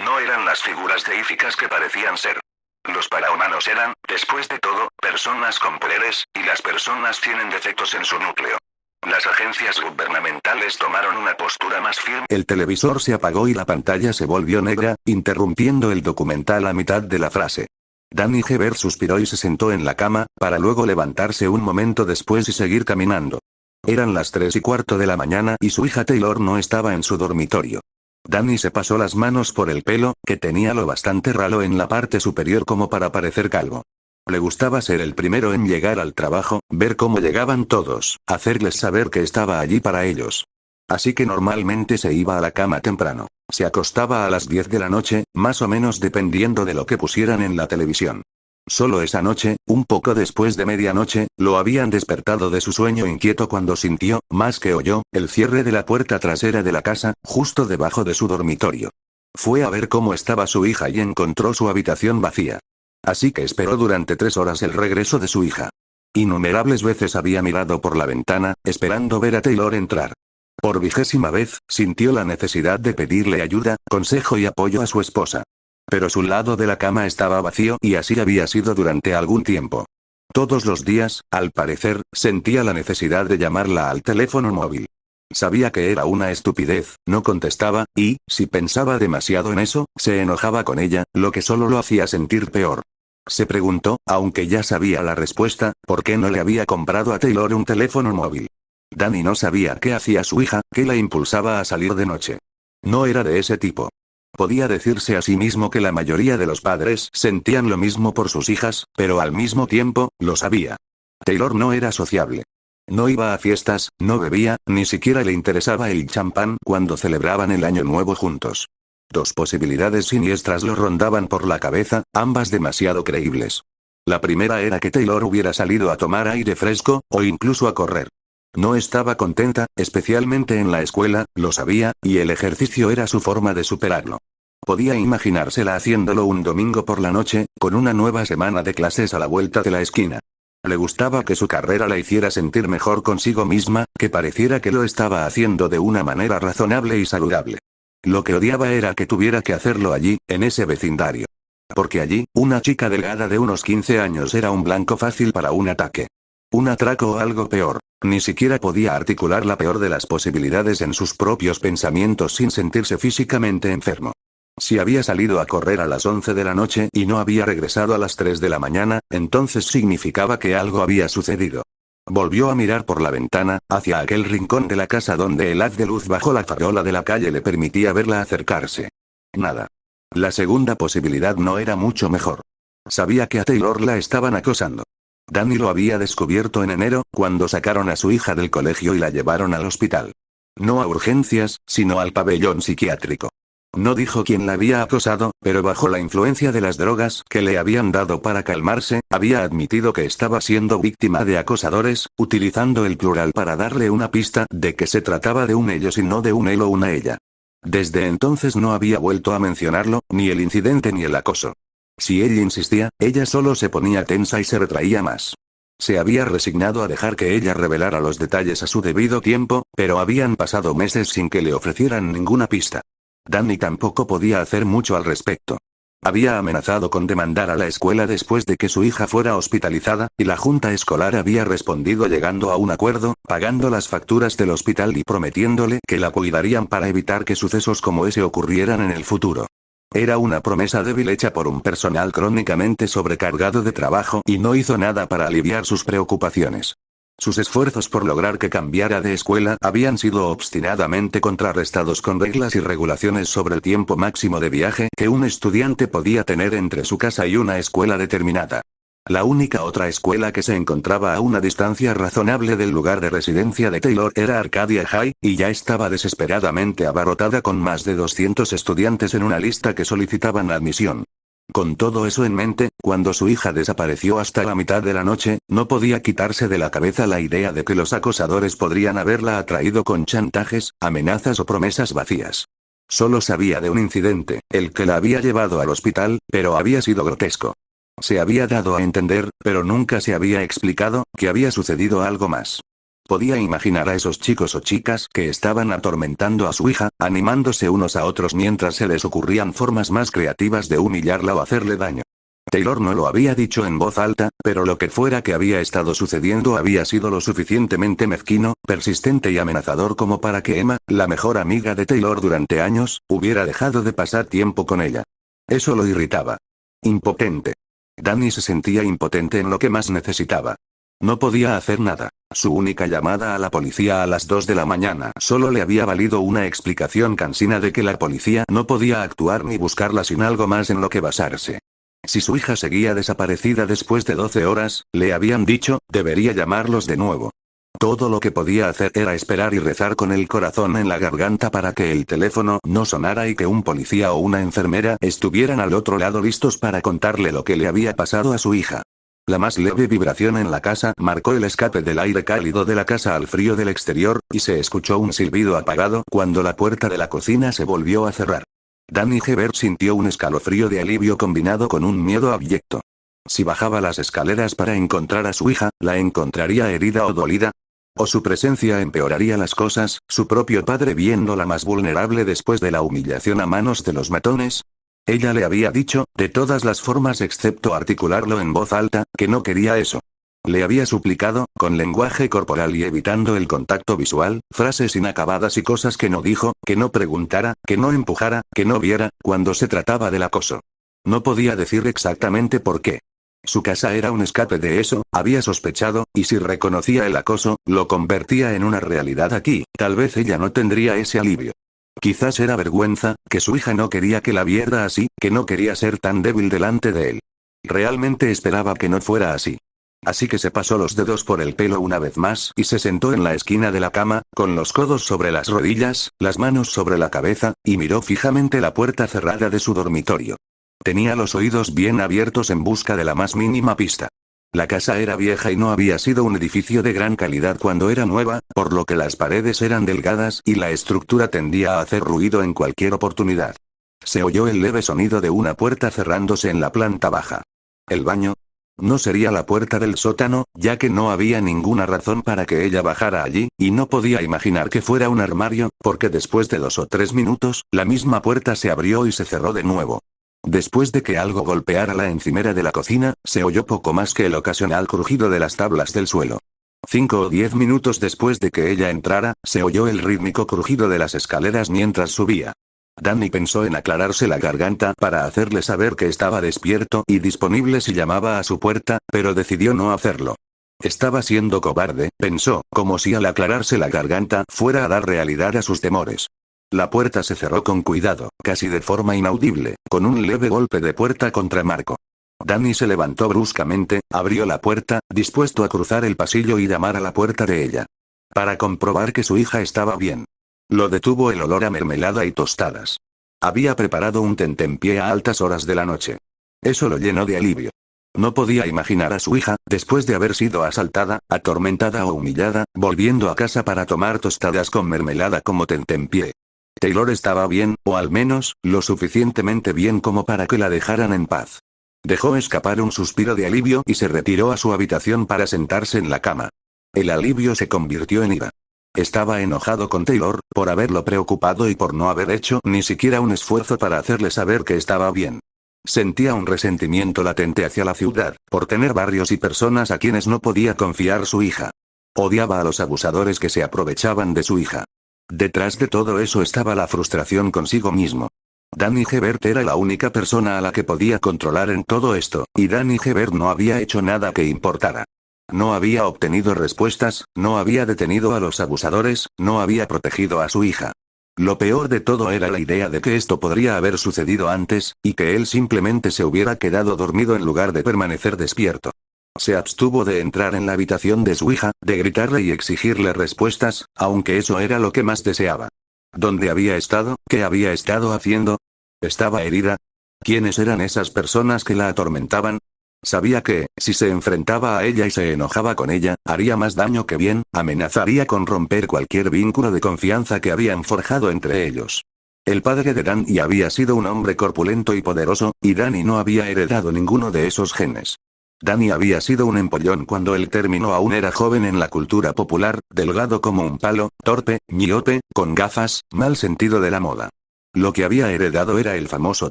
No eran las figuras deíficas que parecían ser. Los parahumanos eran, después de todo, personas con poderes, y las personas tienen defectos en su núcleo. Las agencias gubernamentales tomaron una postura más firme. El televisor se apagó y la pantalla se volvió negra, interrumpiendo el documental a mitad de la frase. Danny Hebert suspiró y se sentó en la cama, para luego levantarse un momento después y seguir caminando. Eran las 3:15 de la mañana y su hija Taylor no estaba en su dormitorio. Danny se pasó las manos por el pelo, que tenía lo bastante ralo en la parte superior como para parecer calvo. Le gustaba ser el primero en llegar al trabajo, ver cómo llegaban todos, hacerles saber que estaba allí para ellos. Así que normalmente se iba a la cama temprano. Se acostaba a las 10 de la noche, más o menos dependiendo de lo que pusieran en la televisión. Solo esa noche, un poco después de medianoche, lo habían despertado de su sueño inquieto cuando sintió, más que oyó, el cierre de la puerta trasera de la casa, justo debajo de su dormitorio. Fue a ver cómo estaba su hija y encontró su habitación vacía. Así que esperó durante 3 horas el regreso de su hija. Innumerables veces había mirado por la ventana, esperando ver a Taylor entrar. Por 20ª vez, sintió la necesidad de pedirle ayuda, consejo y apoyo a su esposa. Pero su lado de la cama estaba vacío y así había sido durante algún tiempo. Todos los días, al parecer, sentía la necesidad de llamarla al teléfono móvil. Sabía que era una estupidez, no contestaba, y, si pensaba demasiado en eso, se enojaba con ella, lo que solo lo hacía sentir peor. Se preguntó, aunque ya sabía la respuesta, por qué no le había comprado a Taylor un teléfono móvil. Danny no sabía qué hacía su hija, que la impulsaba a salir de noche. No era de ese tipo. Podía decirse a sí mismo que la mayoría de los padres sentían lo mismo por sus hijas, pero al mismo tiempo, lo sabía. Taylor no era sociable. No iba a fiestas, no bebía, ni siquiera le interesaba el champán cuando celebraban el año nuevo juntos. 2 posibilidades siniestras lo rondaban por la cabeza, ambas demasiado creíbles. La primera era que Taylor hubiera salido a tomar aire fresco, o incluso a correr. No estaba contenta, especialmente en la escuela, lo sabía, y el ejercicio era su forma de superarlo. Podía imaginársela haciéndolo un domingo por la noche, con una nueva semana de clases a la vuelta de la esquina. Le gustaba que su carrera la hiciera sentir mejor consigo misma, que pareciera que lo estaba haciendo de una manera razonable y saludable. Lo que odiaba era que tuviera que hacerlo allí, en ese vecindario. Porque allí, una chica delgada de unos 15 años era un blanco fácil para un ataque. Un atraco o algo peor. Ni siquiera podía articular la peor de las posibilidades en sus propios pensamientos sin sentirse físicamente enfermo. Si había salido a correr a las 11 de la noche y no había regresado a las 3 de la mañana, entonces significaba que algo había sucedido. Volvió a mirar por la ventana, hacia aquel rincón de la casa donde el haz de luz bajo la farola de la calle le permitía verla acercarse. Nada. La segunda posibilidad no era mucho mejor. Sabía que a Taylor la estaban acosando. Danny lo había descubierto en enero, cuando sacaron a su hija del colegio y la llevaron al hospital. No a urgencias, sino al pabellón psiquiátrico. No dijo quién la había acosado, pero bajo la influencia de las drogas que le habían dado para calmarse, había admitido que estaba siendo víctima de acosadores, utilizando el plural para darle una pista de que se trataba de un ellos y no de un él o una ella. Desde entonces no había vuelto a mencionarlo, ni el incidente ni el acoso. Si él insistía, ella solo se ponía tensa y se retraía más. Se había resignado a dejar que ella revelara los detalles a su debido tiempo, pero habían pasado meses sin que le ofrecieran ninguna pista. Danny tampoco podía hacer mucho al respecto. Había amenazado con demandar a la escuela después de que su hija fuera hospitalizada, y la junta escolar había respondido llegando a un acuerdo, pagando las facturas del hospital y prometiéndole que la cuidarían para evitar que sucesos como ese ocurrieran en el futuro. Era una promesa débil hecha por un personal crónicamente sobrecargado de trabajo y no hizo nada para aliviar sus preocupaciones. Sus esfuerzos por lograr que cambiara de escuela habían sido obstinadamente contrarrestados con reglas y regulaciones sobre el tiempo máximo de viaje que un estudiante podía tener entre su casa y una escuela determinada. La única otra escuela que se encontraba a una distancia razonable del lugar de residencia de Taylor era Arcadia High, y ya estaba desesperadamente abarrotada con más de 200 estudiantes en una lista que solicitaban admisión. Con todo eso en mente, cuando su hija desapareció hasta la mitad de la noche, no podía quitarse de la cabeza la idea de que los acosadores podrían haberla atraído con chantajes, amenazas o promesas vacías. Solo sabía de un incidente, el que la había llevado al hospital, pero había sido grotesco. Se había dado a entender, pero nunca se había explicado, que había sucedido algo más. Podía imaginar a esos chicos o chicas que estaban atormentando a su hija, animándose unos a otros mientras se les ocurrían formas más creativas de humillarla o hacerle daño. Taylor no lo había dicho en voz alta, pero lo que fuera que había estado sucediendo había sido lo suficientemente mezquino, persistente y amenazador como para que Emma, la mejor amiga de Taylor durante años, hubiera dejado de pasar tiempo con ella. Eso lo irritaba. Impotente. Danny se sentía impotente en lo que más necesitaba. No podía hacer nada. Su única llamada a la policía a las 2 de la mañana solo le había valido una explicación cansina de que la policía no podía actuar ni buscarla sin algo más en lo que basarse. Si su hija seguía desaparecida después de 12 horas, le habían dicho, debería llamarlos de nuevo. Todo lo que podía hacer era esperar y rezar con el corazón en la garganta para que el teléfono no sonara y que un policía o una enfermera estuvieran al otro lado listos para contarle lo que le había pasado a su hija. La más leve vibración en la casa marcó el escape del aire cálido de la casa al frío del exterior, y se escuchó un silbido apagado cuando la puerta de la cocina se volvió a cerrar. Danny Hebert sintió un escalofrío de alivio combinado con un miedo abyecto. Si bajaba las escaleras para encontrar a su hija, ¿la encontraría herida o dolida? ¿O su presencia empeoraría las cosas, su propio padre viéndola más vulnerable después de la humillación a manos de los matones? Ella le había dicho, de todas las formas excepto articularlo en voz alta, que no quería eso. Le había suplicado, con lenguaje corporal y evitando el contacto visual, frases inacabadas y cosas que no dijo, que no preguntara, que no empujara, que no viera, cuando se trataba del acoso. No podía decir exactamente por qué. Su casa era un escape de eso, había sospechado, y si reconocía el acoso, lo convertía en una realidad aquí, tal vez ella no tendría ese alivio. Quizás era vergüenza, que su hija no quería que la viera así, que no quería ser tan débil delante de él. Realmente esperaba que no fuera así. Así que se pasó los dedos por el pelo una vez más y se sentó en la esquina de la cama, con los codos sobre las rodillas, las manos sobre la cabeza, y miró fijamente la puerta cerrada de su dormitorio. Tenía los oídos bien abiertos en busca de la más mínima pista. La casa era vieja y no había sido un edificio de gran calidad cuando era nueva, por lo que las paredes eran delgadas y la estructura tendía a hacer ruido en cualquier oportunidad. Se oyó el leve sonido de una puerta cerrándose en la planta baja. ¿El baño? No sería la puerta del sótano, ya que no había ninguna razón para que ella bajara allí, y no podía imaginar que fuera un armario, porque después de 2 o 3 minutos, la misma puerta se abrió y se cerró de nuevo. Después de que algo golpeara la encimera de la cocina, se oyó poco más que el ocasional crujido de las tablas del suelo. 5 o 10 minutos después de que ella entrara, se oyó el rítmico crujido de las escaleras mientras subía. Danny pensó en aclararse la garganta para hacerle saber que estaba despierto y disponible si llamaba a su puerta, pero decidió no hacerlo. Estaba siendo cobarde, pensó, como si al aclararse la garganta fuera a dar realidad a sus temores. La puerta se cerró con cuidado, casi de forma inaudible, con un leve golpe de puerta contra marco. Danny se levantó bruscamente, abrió la puerta, dispuesto a cruzar el pasillo y llamar a la puerta de ella. Para comprobar que su hija estaba bien. Lo detuvo el olor a mermelada y tostadas. Había preparado un tentempié a altas horas de la noche. Eso lo llenó de alivio. No podía imaginar a su hija, después de haber sido asaltada, atormentada o humillada, volviendo a casa para tomar tostadas con mermelada como tentempié. Taylor estaba bien, o al menos, lo suficientemente bien como para que la dejaran en paz. Dejó escapar un suspiro de alivio y se retiró a su habitación para sentarse en la cama. El alivio se convirtió en ira. Estaba enojado con Taylor, por haberlo preocupado y por no haber hecho ni siquiera un esfuerzo para hacerle saber que estaba bien. Sentía un resentimiento latente hacia la ciudad, por tener barrios y personas a quienes no podía confiar su hija. Odiaba a los abusadores que se aprovechaban de su hija. Detrás de todo eso estaba la frustración consigo mismo. Danny Hebert era la única persona a la que podía controlar en todo esto, y Danny Hebert no había hecho nada que importara. No había obtenido respuestas, no había detenido a los abusadores, no había protegido a su hija. Lo peor de todo era la idea de que esto podría haber sucedido antes, y que él simplemente se hubiera quedado dormido en lugar de permanecer despierto. Se abstuvo de entrar en la habitación de su hija, de gritarle y exigirle respuestas, aunque eso era lo que más deseaba. ¿Dónde había estado? ¿Qué había estado haciendo? ¿Estaba herida? ¿Quiénes eran esas personas que la atormentaban? Sabía que, si se enfrentaba a ella y se enojaba con ella, haría más daño que bien, amenazaría con romper cualquier vínculo de confianza que habían forjado entre ellos. El padre de Danny había sido un hombre corpulento y poderoso, y Danny no había heredado ninguno de esos genes. Danny había sido un empollón cuando el término aún era joven en la cultura popular, delgado como un palo, torpe, miope, con gafas, mal sentido de la moda. Lo que había heredado era el famoso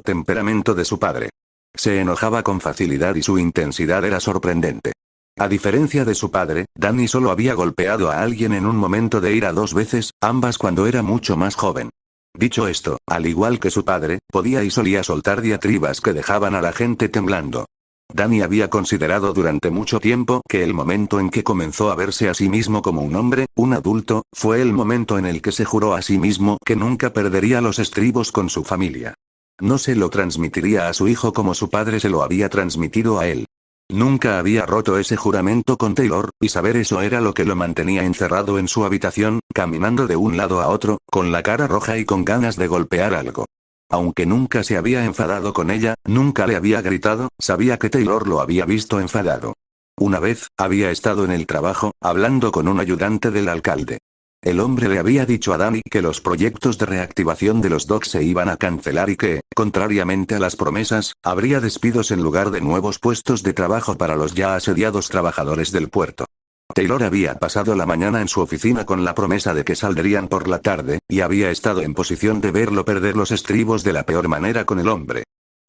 temperamento de su padre. Se enojaba con facilidad y su intensidad era sorprendente. A diferencia de su padre, Danny solo había golpeado a alguien en un momento de ira 2 veces, ambas cuando era mucho más joven. Dicho esto, al igual que su padre, podía y solía soltar diatribas que dejaban a la gente temblando. Danny había considerado durante mucho tiempo que el momento en que comenzó a verse a sí mismo como un hombre, un adulto, fue el momento en el que se juró a sí mismo que nunca perdería los estribos con su familia. No se lo transmitiría a su hijo como su padre se lo había transmitido a él. Nunca había roto ese juramento con Taylor, y saber eso era lo que lo mantenía encerrado en su habitación, caminando de un lado a otro, con la cara roja y con ganas de golpear algo. Aunque nunca se había enfadado con ella, nunca le había gritado, sabía que Taylor lo había visto enfadado. Una vez, había estado en el trabajo, hablando con un ayudante del alcalde. El hombre le había dicho a Danny que los proyectos de reactivación de los docks se iban a cancelar y que, contrariamente a las promesas, habría despidos en lugar de nuevos puestos de trabajo para los ya asediados trabajadores del puerto. Taylor había pasado la mañana en su oficina con la promesa de que saldrían por la tarde, y había estado en posición de verlo perder los estribos de la peor manera con el hombre.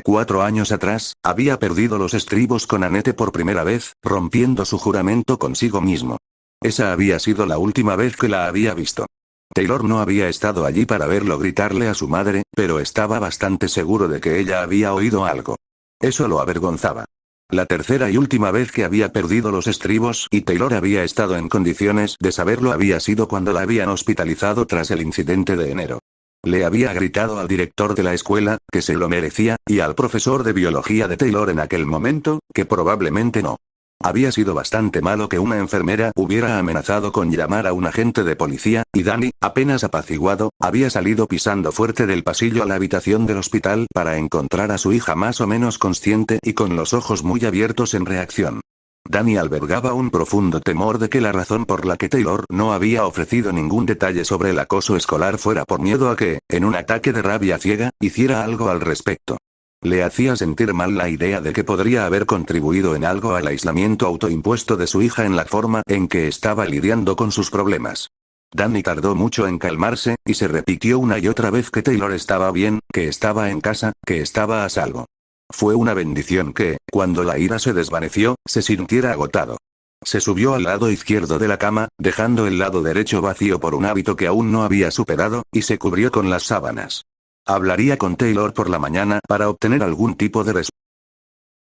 4 años atrás, había perdido los estribos con Annette por primera vez, rompiendo su juramento consigo mismo. Esa había sido la última vez que la había visto. Taylor no había estado allí para verlo gritarle a su madre, pero estaba bastante seguro de que ella había oído algo. Eso lo avergonzaba. La tercera y última vez que había perdido los estribos y Taylor había estado en condiciones de saberlo había sido cuando la habían hospitalizado tras el incidente de enero. Le había gritado al director de la escuela, que se lo merecía, y al profesor de biología de Taylor en aquel momento, que probablemente no. Había sido bastante malo que una enfermera hubiera amenazado con llamar a un agente de policía, y Danny, apenas apaciguado, había salido pisando fuerte del pasillo a la habitación del hospital para encontrar a su hija más o menos consciente y con los ojos muy abiertos en reacción. Danny albergaba un profundo temor de que la razón por la que Taylor no había ofrecido ningún detalle sobre el acoso escolar fuera por miedo a que, en un ataque de rabia ciega, hiciera algo al respecto. Le hacía sentir mal la idea de que podría haber contribuido en algo al aislamiento autoimpuesto de su hija en la forma en que estaba lidiando con sus problemas. Danny tardó mucho en calmarse, y se repitió una y otra vez que Taylor estaba bien, que estaba en casa, que estaba a salvo. Fue una bendición que, cuando la ira se desvaneció, se sintiera agotado. Se subió al lado izquierdo de la cama, dejando el lado derecho vacío por un hábito que aún no había superado, y se cubrió con las sábanas. Hablaría con Taylor por la mañana para obtener algún tipo de respuesta.